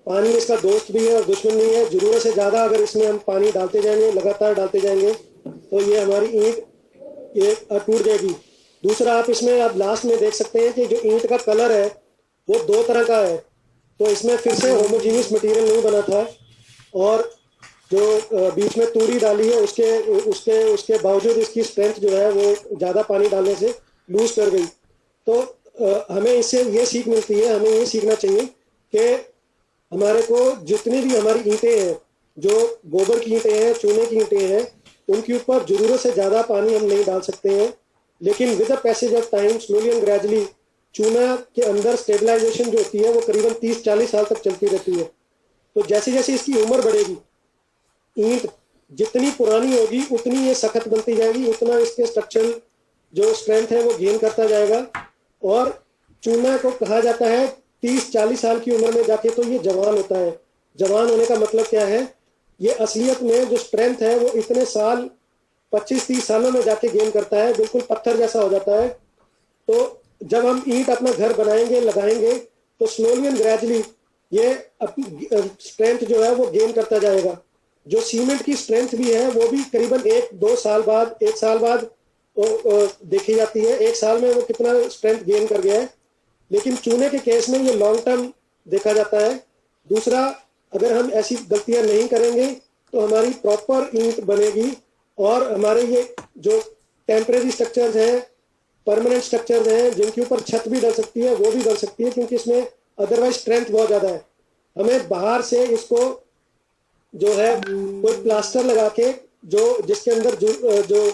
पानी इसका दोस्त भी है और दुश्मन नहीं है। जरूरत से ज़्यादा अगर इसमें हम पानी डालते जाएंगे, लगातार डालते जाएंगे, तो ये हमारी ईंट ये टूट जाएगी। दूसरा, आप इसमें आप लास्ट में देख सकते हैं कि जो ईंट का कलर है वो 2 तरह का है। तो इसमें फिर से होमोजीनियस मटेरियल नहीं बना था, और जो बीच में तूड़ी डाली है उसके बावजूद इसकी स्ट्रेंथ जो है वो ज़्यादा पानी डालने से लूज कर गई। तो हमें इससे ये सीख मिलती है, हमें ये सीखना चाहिए कि हमारे को जितनी भी हमारी ईंटें हैं, जो गोबर की ईंटें हैं, चूने की ईंटें हैं, उनके ऊपर जरूरत से ज़्यादा पानी हम नहीं डाल सकते हैं। लेकिन with the passage of time, slowly and gradually, चूना के अंदर स्टेबलाइजेशन जो होती है वो करीबन 30-40 साल तक चलती रहती है। तो जैसे जैसे इसकी उम्र बढ़ेगी, ईंट जितनी पुरानी होगी उतनी ये सख्त बनती जाएगी, उतना इसके स्ट्रक्चरल जो स्ट्रेंथ है वो गेन करता जाएगा। और चूना को कहा जाता है 30-40 साल की उम्र में जाके तो ये जवान होता है। जवान होने का मतलब क्या है? ये असलियत में जो स्ट्रेंथ है वो इतने साल, 25-30 सालों में जाके गेन करता है, बिल्कुल पत्थर जैसा हो जाता है। तो जब हम ईंट अपना घर बनाएंगे, लगाएंगे, तो स्लोली एंड ग्रेजुअली ये स्ट्रेंथ जो है वो गेन करता जाएगा। जो सीमेंट की स्ट्रेंथ भी है वो भी करीबन 1-2 साल बाद, 1 साल बाद देखी जाती है। 1 साल में वो कितना स्ट्रेंथ गेन कर गया है। लेकिन चूने के केस में ये लॉन्ग टर्म देखा जाता है। दूसरा, अगर हम ऐसी गलतियां नहीं करेंगे तो हमारी प्रॉपर ईंट बनेगी, और हमारे ये जो टेम्परेरी स्ट्रक्चर्स हैं, परमानेंट स्ट्रक्चर्स हैं, जिनके ऊपर छत भी डल सकती है, वो भी डल सकती है, क्योंकि इसमें अदरवाइज स्ट्रेंथ बहुत ज़्यादा है। हमें बाहर से इसको जो है कोई प्लास्टर लगा के, जो जिसके अंदर जो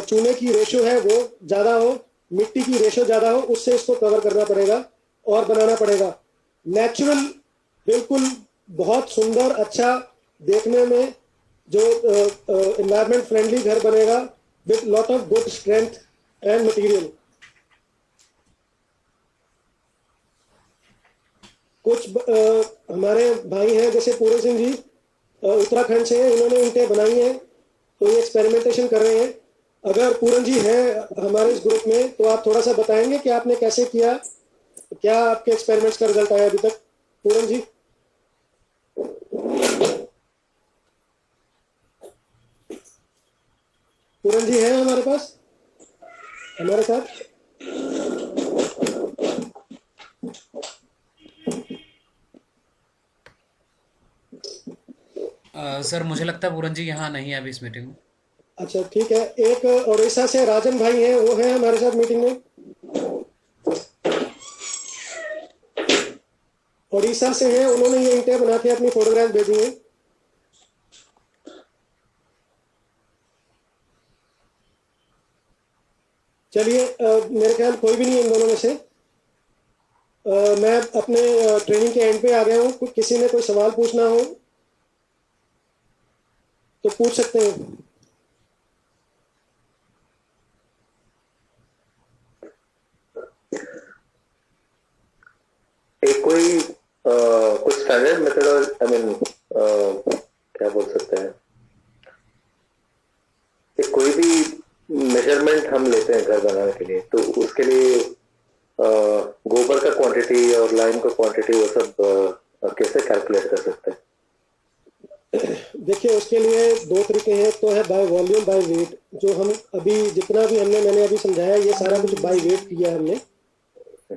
चूने की रेशो है वो ज़्यादा हो, मिट्टी की रेशो ज़्यादा हो, उससे इसको कवर करना पड़ेगा और बनाना पड़ेगा। नेचुरल, बिल्कुल बहुत सुंदर, अच्छा देखने में जो एनवायरमेंट फ्रेंडली घर बनेगा with lot of good strength and material. कुछ हमारे भाई हैं जैसे पूरन सिंह जी, उत्तराखंड से हैं, इन्होंने ईंटें बनाई हैं, तो ये एक्सपेरिमेंटेशन कर रहे हैं। अगर पूरन जी हैं हमारे इस ग्रुप में, तो आप थोड़ा सा बताएंगे कि आपने कैसे किया, क्या आपके एक्सपेरिमेंट्स का रिजल्ट आया अभी तक? पूरन जी। पूरन जी हैं हमारे पास, हमारे साथ? सर मुझे लगता है पूरन जी यहाँ नहीं है अभी इस मीटिंग में। अच्छा ठीक है, एक उड़ीसा से राजन भाई हैं, वो है हमारे साथ मीटिंग में। उड़ीसा से हैं, उन्होंने ये ईंटें बना के अपनी फोटोग्राफ भेजी हैं। चलिए, मेरे ख्याल कोई भी नहीं है इन दोनों में से। मैं अपने ट्रेनिंग के एंड पे आ गया हूँ। किसी ने कोई सवाल पूछना हो तो पूछ सकते हैं। एक कोई कुछ स्टैंडर्ड मेथड, आई मीन क्या बोल सकते हैं, एक कोई भी मेजरमेंट हम लेते हैं घर बनाने के लिए, तो उसके लिए गोबर का क्वांटिटी और लाइम का क्वांटिटी वो सब कैसे कैलकुलेट कर सकते हैं? देखिए, उसके लिए दो तरीके हैं। तो है बाय वॉल्यूम, बाय वेट। जो हम अभी जितना भी मैंने अभी समझाया, ये सारा कुछ बाय वेट किया हमने।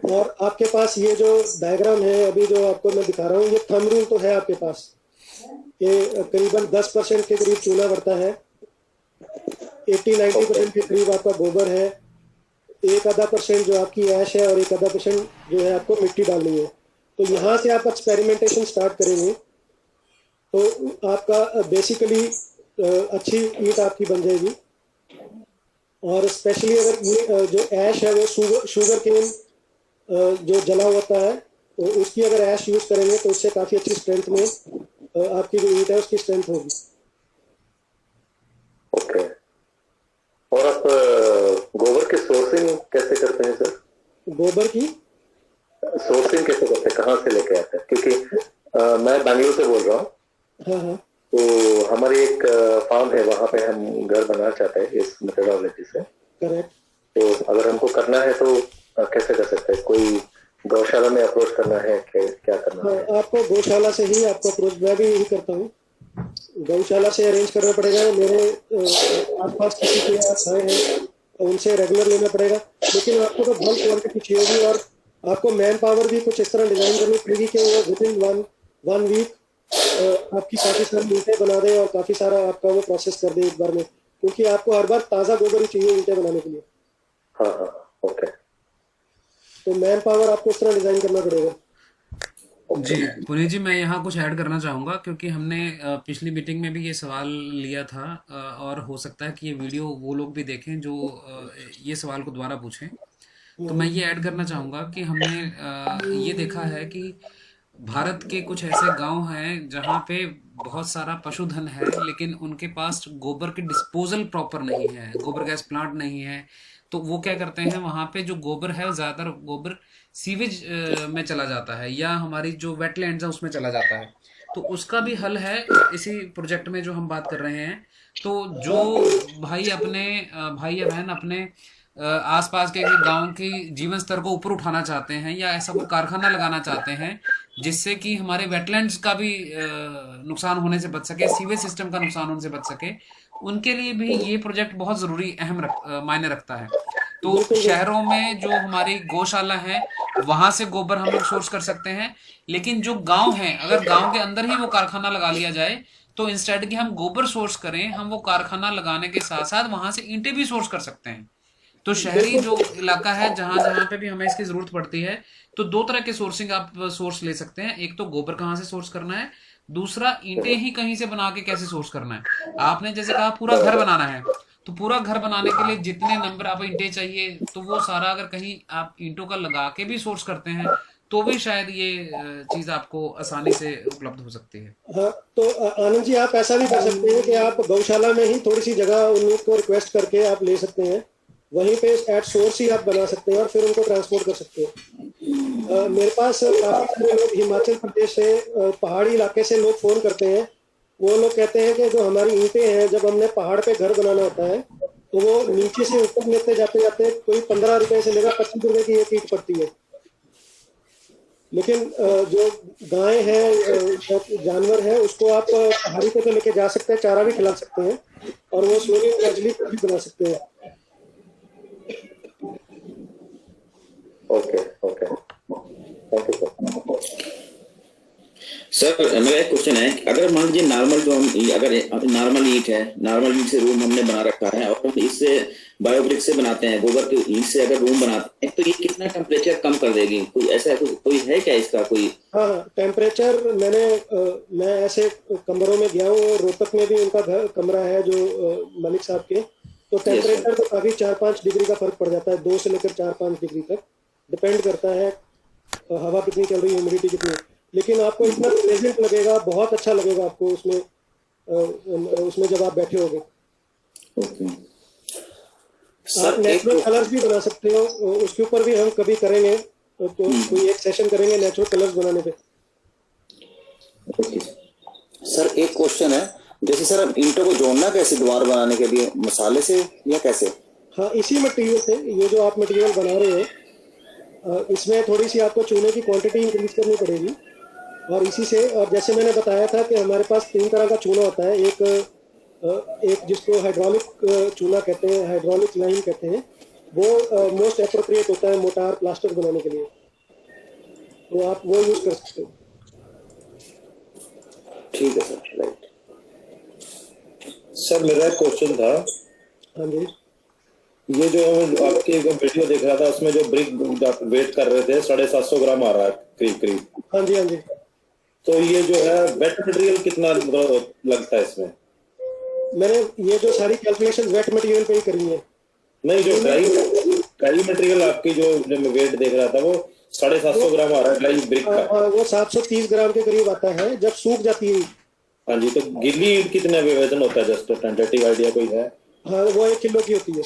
और आपके पास ये जो डायग्राम है अभी जो आपको मैं दिखा रहा हूँ, ये थंब रूल तो है आपके पास। ये करीबन 10% के करीब चूना बढ़ता है, 80-90% के करीब आपका गोबर है, 1-आधा% जो आपकी ऐश है, और 1-आधा% जो है आपको मिट्टी डालनी है। तो यहाँ से आप एक्सपेरिमेंटेशन स्टार्ट करेंगे तो आपका बेसिकली अच्छी ईंट आपकी बन जाएगी। और स्पेशली अगर ये जो ऐश है वो शुगर केन जो जला होता है, तो उसकी अगर ऐश यूज करेंगे तो उससे काफी अच्छी स्ट्रेंथ में आपकी जो ईंट है उसकी स्ट्रेंथ होगी। ओके। और आप गोबर की सोर्सिंग कैसे करते हैं सर? गोबर की सोर्सिंग कैसे करते हैं, कहाँ से लेके आते हैं? क्योंकि मैं बैंगलोर से बोल रहा हूँ। हाँ हाँ, तो हमारी एक फार्म है, वहां पे हम घर बनाना चाहते हैं इस मेथोडोलॉजी से। करेक्ट। तो अगर हमको करना है तो कैसे कर सकते हैं? कोई गौशाला में अप्रोच करना है, क्या करना है? आपको गौशाला से ही आपको अप्रोच, मैं भी यही करता हूँ। गौशाला से अरेंज करना पड़ेगा। मेरे आसपास किसी के यहाँ हैं तो उनसे रेगुलर लेना पड़ेगा। लेकिन आपको तो बहुत क्वांटिटी चाहिए, और आपको मैन पावर भी कुछ इस तरह डिजाइन करनी पड़ेगी कि वो विदिन वन वीक आपकी काफी सारी ईंटें बना दे और काफी सारा आपका वो प्रोसेस कर दे एक बार में, क्योंकि आपको हर बार ताजा गोबर ही चाहिए ईंटें बनाने के लिए। हाँ हाँ, ओके। तो मैन पावर आपको इस तरह डिजाइन करना पड़ेगा। जी पुनीत जी, मैं यहाँ कुछ ऐड करना चाहूँगा, क्योंकि हमने पिछली मीटिंग में भी ये सवाल लिया था, और हो सकता है कि ये वीडियो वो लोग भी देखें जो ये सवाल को दोबारा पूछें। तो मैं ये ऐड करना चाहूँगा कि हमने ये देखा है कि भारत के कुछ ऐसे गांव हैं जहाँ पे बहुत सारा पशुधन है, लेकिन उनके पास गोबर के डिस्पोजल प्रॉपर नहीं है, गोबर गैस प्लांट नहीं है। तो वो क्या करते हैं, वहाँ पे जो गोबर है ज़्यादातर गोबर सीवेज में चला जाता है, या हमारी जो वेटलैंड्स है उसमें चला जाता है। तो उसका भी हल है इसी प्रोजेक्ट में जो हम बात कर रहे हैं। तो जो भाई या बहन अपने आसपास के गांव की जीवन स्तर को ऊपर उठाना चाहते हैं, या ऐसा कोई कारखाना लगाना चाहते हैं जिससे कि हमारे वेटलैंड्स का भी नुकसान होने से बच सके, सीवेज सिस्टम का नुकसान होने से बच सके, उनके लिए भी ये प्रोजेक्ट बहुत जरूरी मायने रखता है। तो शहरों में जो हमारी गौशाला है वहां से गोबर हम लोग सोर्स कर सकते हैं, लेकिन जो गांव है, अगर गांव के अंदर ही वो कारखाना लगा लिया जाए तो इंस्टेड कि हम गोबर सोर्स करें, हम वो कारखाना लगाने के साथ साथ वहां से ईंटें भी सोर्स कर सकते हैं। तो शहरी जो इलाका है जहां जहां पे भी हमें इसकी जरूरत पड़ती है, तो दो तरह के सोर्सिंग आप सोर्स ले सकते हैं। एक तो गोबर कहाँ से सोर्स करना है, दूसरा ईंटें ही कहीं से बना के कैसे सोर्स करना है। आपने जैसे कहा पूरा घर बनाना है, तो पूरा घर बनाने के लिए जितने नंबर आप ईंटें चाहिए, तो वो सारा अगर कहीं आप ईंटों का लगा के भी सोर्स करते हैं तो भी शायद ये चीज आपको आसानी से उपलब्ध हो सकती है। हाँ, तो आनंद जी, आप ऐसा भी कर सकते हैं कि आप गौशाला में ही थोड़ी सी जगह उन लोग को रिक्वेस्ट करके आप ले सकते हैं, वहीं पे एट सोर्स ही आप बना सकते हैं और फिर उनको ट्रांसपोर्ट कर सकते हैं। मेरे पास काफी सारे लोग हिमाचल प्रदेश से, पहाड़ी इलाके से लोग फोन करते हैं। वो लोग कहते हैं कि जो हमारी ईंटें हैं, जब हमने पहाड़ पे घर बनाना होता है तो वो नीचे से ऊपर लेते जाते जाते कोई 15 रुपए से लेकर 25 रुपए की एक ईंट पड़ती है। लेकिन जो गाय है, जानवर है, उसको आप पहाड़ी पे तो लेके जा सकते हैं, चारा भी खिला सकते हैं और वो स्लोली ग्रेजुअली भी बना सकते हैं। Okay, thank you sir. Sir मेरा एक क्वेश्चन है कि अगर मान लीजिए नॉर्मल जो हम अगर नॉर्मल ईंट है, नॉर्मल ईंट से रूम हमने बना रखा है और हम इससे बायोब्रिक से बनाते हैं, गोबर की ईंट से अगर रूम बनाते हैं, तो ये कितना टेम्परेचर कम कर देगी? कोई ऐसा कोई है क्या इसका कोई? हाँ हाँ, टेम्परेचर मैं ऐसे कमरों में गया हूँ और रोहतक में भी उनका घर कमरा है जो मलिक साहब के, तो टेम्परेचर तो काफी 4-5 डिग्री का फर्क पड़ जाता है, 2 से लेकर 4-5 डिग्री तक डिपेंड करता है हवा कितनी चल रही है, ह्यूमिडिटी कितनी है। लेकिन आपको इतना प्लेजेंट लगेगा, बहुत अच्छा लगेगा आपको उसमें जब आप बैठे होगे। आप नेचुरल कलर्स भी बना सकते हो, उसके ऊपर भी हम कभी करेंगे, तो कोई एक सेशन करेंगे नेचुरल कलर्स बनाने पे। सर एक क्वेश्चन है, जैसे सर अब ईंटों को जोड़ना कैसे दीवार बनाने के लिए, मसाले से या कैसे? हाँ, इसी मटेरियल से, ये जो आप मटेरियल बना रहे हो इसमें थोड़ी सी आपको चूने की क्वांटिटी इंक्रीज करनी पड़ेगी, और इसी से, और जैसे मैंने बताया था कि हमारे पास 3 तरह का चूना होता है, एक जिसको हाइड्रोलिक चूना कहते हैं, हाइड्रोलिक लाइम कहते हैं, वो मोस्ट एप्रोप्रिएट होता है मोटार प्लास्टर बनाने के लिए, तो आप वो यूज कर सकते हो। ठीक है सर, राइट। सर मेरा एक क्वेश्चन था। हाँ जी। ये जो आपके वीडियो देख रहा था उसमें जो ब्रिक वेट कर रहे थे 750 ग्राम आ रहा है करीब। हाँ जी हाँ जी। तो ये जो है वेट मटेरियल कितना मतलब लगता है इसमें? मैंने ये जो सारी कैलकुलेशन वेट मटेरियल पे ही करी है। नहीं, जो ड्राई मटेरियल आपकी जो मैं वेट देख रहा था वो 750 ग्राम आ रहा है ड्राई ब्रिक का। वो 730 ग्राम के करीब आता है जब सूख जाती है। हाँ जी, तो गिल्ली कितने वजन होता है, जस्ट टेंटेटिव आइडिया कोई है? हाँ, वो 1 किलो की होती है।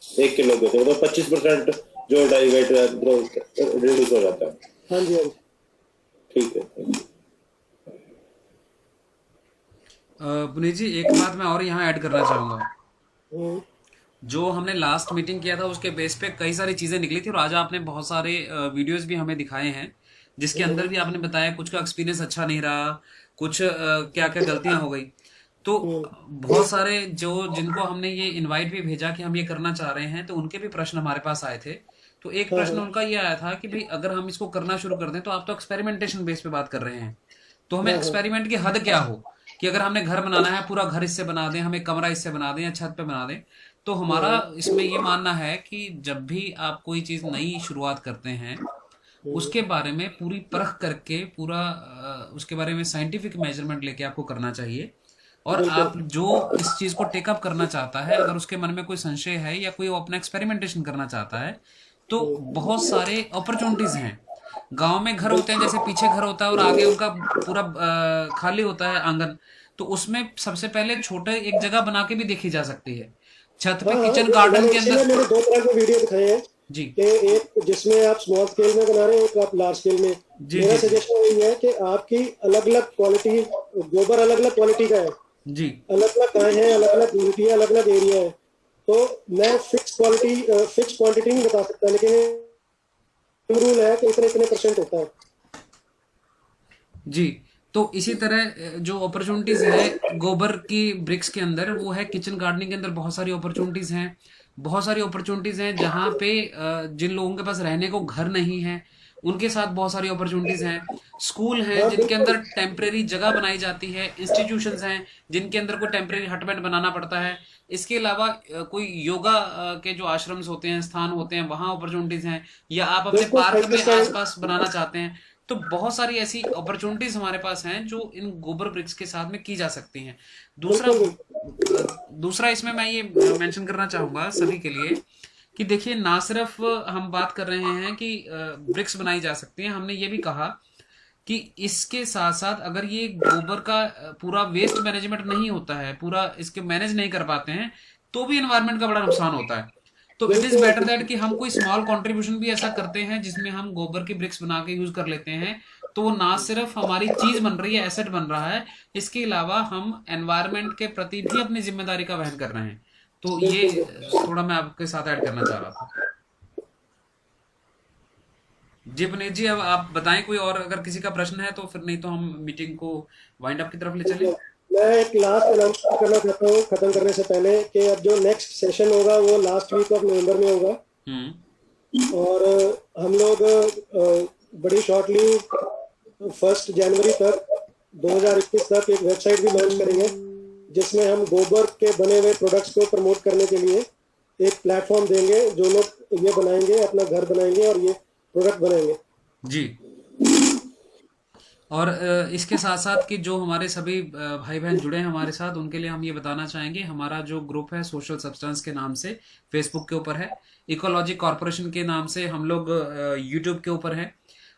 1 किलो के, तो 25% जो ड्राई वेट रिड्यूस हो जाता है। हाँ जी हाँ जी। ठीक है। पुनीत जी, एक बात मैं और यहाँ ऐड करना चाहूँगा। जो हमने लास्ट मीटिंग किया था उसके बेस पे कई सारी चीज़ें निकली थी, और आज आपने बहुत सारे वीडियोस भी हमें दिखाए हैं, जिसके अंदर भी आपने बताया कुछ का एक्सपीरियंस अच्छा नहीं रहा, कुछ क्या क्या गलतियां हो गई। तो बहुत सारे जिनको हमने ये इनवाइट भी भेजा कि हम ये करना चाह रहे हैं, तो उनके भी प्रश्न हमारे पास आए थे। तो एक प्रश्न उनका ये आया था कि भाई अगर हम इसको करना शुरू कर दें, तो आप तो एक्सपेरिमेंटेशन बेस पे बात कर रहे हैं, तो हमें एक्सपेरिमेंट की हद क्या हो कि अगर हमने घर बनाना है, पूरा घर इससे बना दें, हम एक कमरा इससे बना दें या छत पे बना दें। तो हमारा इसमें ये मानना है कि जब भी आप कोई चीज नई शुरुआत करते हैं, उसके बारे में पूरी परख करके, पूरा उसके बारे में साइंटिफिक मेजरमेंट लेके आपको करना चाहिए। और आप जो इस चीज को टेकअप करना चाहता है, अगर उसके मन में कोई संशय है या कोई अपना एक्सपेरिमेंटेशन करना चाहता है, तो बहुत सारे अपॉर्चुनिटीज हैं। गांव में घर होते हैं, जैसे पीछे घर होता है और आगे उनका पूरा खाली होता है आंगन, तो उसमें सबसे पहले छोटे एक जगह बना के भी देखी जा सकती है। छत पे किचन गार्डन के अंदर मैंने 2 तरह के वीडियो दिखाए हैं जी, कि एक जिसमें आप स्मॉल स्केल में बना रहे हैं, एक आप लार्ज स्केल में। मेरा सजेशन यही है कि आपकी अलग अलग क्वालिटी, गोबर अलग अलग क्वालिटी का है जी, अलग अलग काय है, अलग अलग क्वालिटी है, अलग अलग एरिया है, तो मैं फिक्स क्वांटिटी नहीं बता सकता, लेकिन रूल है कि इतने % होता है जी। तो इसी तरह जो अपॉर्चुनिटीज है गोबर की ब्रिक्स के अंदर, वो है किचन गार्डनिंग के अंदर बहुत सारी अपॉर्चुनिटीज हैं। बहुत सारी अपॉर्चुनिटीज हैं जहाँ पे जिन लोगों के पास रहने को घर नहीं है, उनके साथ बहुत सारी अपॉर्चुनिटीज हैं। स्कूल हैं जिनके अंदर टेम्परेरी जगह बनाई जाती है, इंस्टीट्यूशंस हैं जिनके अंदर कोई टेम्परेरी हटबैंड बनाना पड़ता है। इसके अलावा कोई योगा के जो आश्रम्स होते हैं, स्थान होते हैं, वहां अपॉर्चुनिटीज हैं, या आप अपने पार्क में आसपास बनाना चाहते हैं, तो बहुत सारी ऐसी अपॉर्चुनिटीज हमारे पास हैं जो इन गोबर ब्रिक्स के साथ में की जा सकती हैं। दूसरा इसमें मैं ये मेंशन करना चाहूंगा सभी के लिए कि देखिए, ना सिर्फ हम बात कर रहे हैं कि ब्रिक्स बनाई जा सकती हैं, हमने ये भी कहा कि इसके साथ साथ अगर ये गोबर का पूरा वेस्ट मैनेजमेंट नहीं होता है, पूरा इसके मैनेज नहीं कर पाते हैं, तो भी एनवायरनमेंट का बड़ा नुकसान होता है। तो इट इज बेटर दैट कि हम कोई स्मॉल कंट्रीब्यूशन भी ऐसा करते हैं जिसमें हम गोबर की ब्रिक्स बना के यूज कर लेते हैं, तो वो ना सिर्फ हमारी चीज बन रही है, एसेट बन रहा है, इसके अलावा हम एनवायरनमेंट के प्रति भी अपनी जिम्मेदारी का वहन कर रहे हैं। तो ये थोड़ा मैं आपके साथ ऐड करना चाह रहा था। जी पुनीत जी, अब आप बताएं कोई और अगर किसी का प्रश्न है तो, फिर नहीं तो हम मीटिंग को वाइंड अप की तरफ ले चलें। मैं एक लास्ट अनाउंसमेंट करना चाहता हूँ खत्म करने से पहले कि अब जो नेक्स्ट सेशन होगा वो लास्ट वीक ऑफ नवंबर में होगा, और हम लोग बड़ी शॉर्टली 1 जनवरी तक 2021 तक एक वेबसाइट भी लॉन्च करेंगे जिसमें हम गोबर के बने हुए प्रोडक्ट्स को प्रमोट करने के लिए एक प्लेटफॉर्म देंगे। जो लोग ये बनाएंगे, अपना घर बनाएंगे और ये प्रोडक्ट बनाएंगे। जी। और इसके साथ साथ कि जो हमारे सभी भाई बहन जुड़े हैं हमारे साथ, उनके लिए हम ये बताना चाहेंगे, हमारा जो ग्रुप है सोशल सब्सटेंस के नाम से फेसबुक के ऊपर है, इकोलॉजी कॉर्पोरेशन के नाम से हम लोग यूट्यूब के ऊपर है,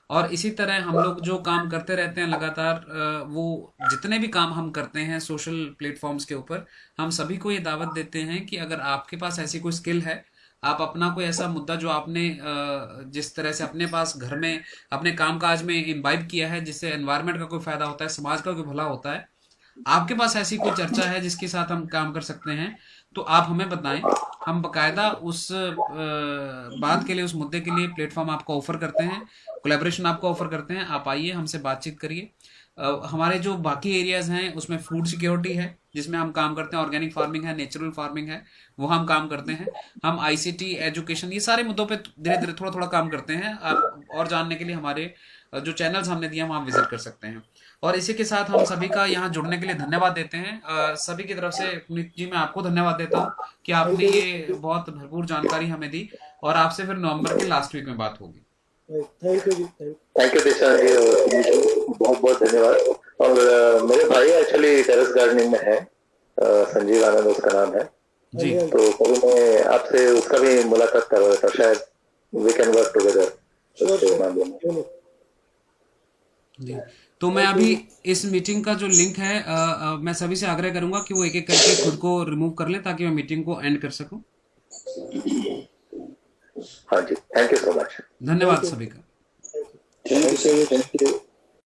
और इसी तरह हम लोग जो काम करते रहते हैं लगातार, वो जितने भी काम हम करते हैं सोशल प्लेटफॉर्म्स के ऊपर, हम सभी को ये दावत देते हैं कि अगर आपके पास ऐसी कोई स्किल है, आप अपना कोई ऐसा मुद्दा जो आपने जिस तरह से अपने पास घर में अपने कामकाज में इम्बाइब किया है, जिससे एनवायरनमेंट का कोई फायदा होता है, समाज का कोई भला होता है, आपके पास ऐसी कोई चर्चा है जिसके साथ हम काम कर सकते हैं, तो आप हमें बताएं। हम बकायदा उस बात के लिए, उस मुद्दे के लिए प्लेटफॉर्म आपको ऑफर करते हैं, कोलैबोरेशन आपको ऑफर करते हैं। आप आइए, हमसे बातचीत करिए। हमारे जो बाकी एरियाज हैं उसमें फूड सिक्योरिटी है जिसमें हम काम करते हैं, ऑर्गेनिक फार्मिंग है, नेचुरल फार्मिंग है, वो हम काम करते हैं। हम आईसीटी, एजुकेशन, ये सारे मुद्दों पे धीरे धीरे थोड़ा थोड़ा काम करते हैं। आप और जानने के लिए हमारे जो चैनल्स हमने दिए वहाँ विजिट कर सकते हैं। और इसी के साथ हम सभी का यहाँ जुड़ने के लिए धन्यवाद देते हैं। सभी की तरफ से पुनीत जी मैं आपको धन्यवाद देता हूँ कि आपने ये बहुत भरपूर जानकारी हमें दी, और आपसे फिर नवंबर के लास्ट वीक में बात होगी। थैंक यू जी। थैंक यू दिशा जी, बहुत बहुत धन्यवाद। और मेरे भाई एक्चुअली टेरेस गार्डनिंग में है, संजीव आनंद उसका नाम है जी। तो कभी मैं आपसे उसका भी मुलाकात करवा था, शायद वी कैन वर्क टुगेदर। जी, तो मैं अभी इस मीटिंग का जो लिंक है मैं सभी से आग्रह करूंगा कि वो एक एक करके खुद को रिमूव कर लें ताकि मैं मीटिंग को एंड कर सकूं। हाँ जी, थैंक यू सो मच। धन्यवाद सभी का। Thank you.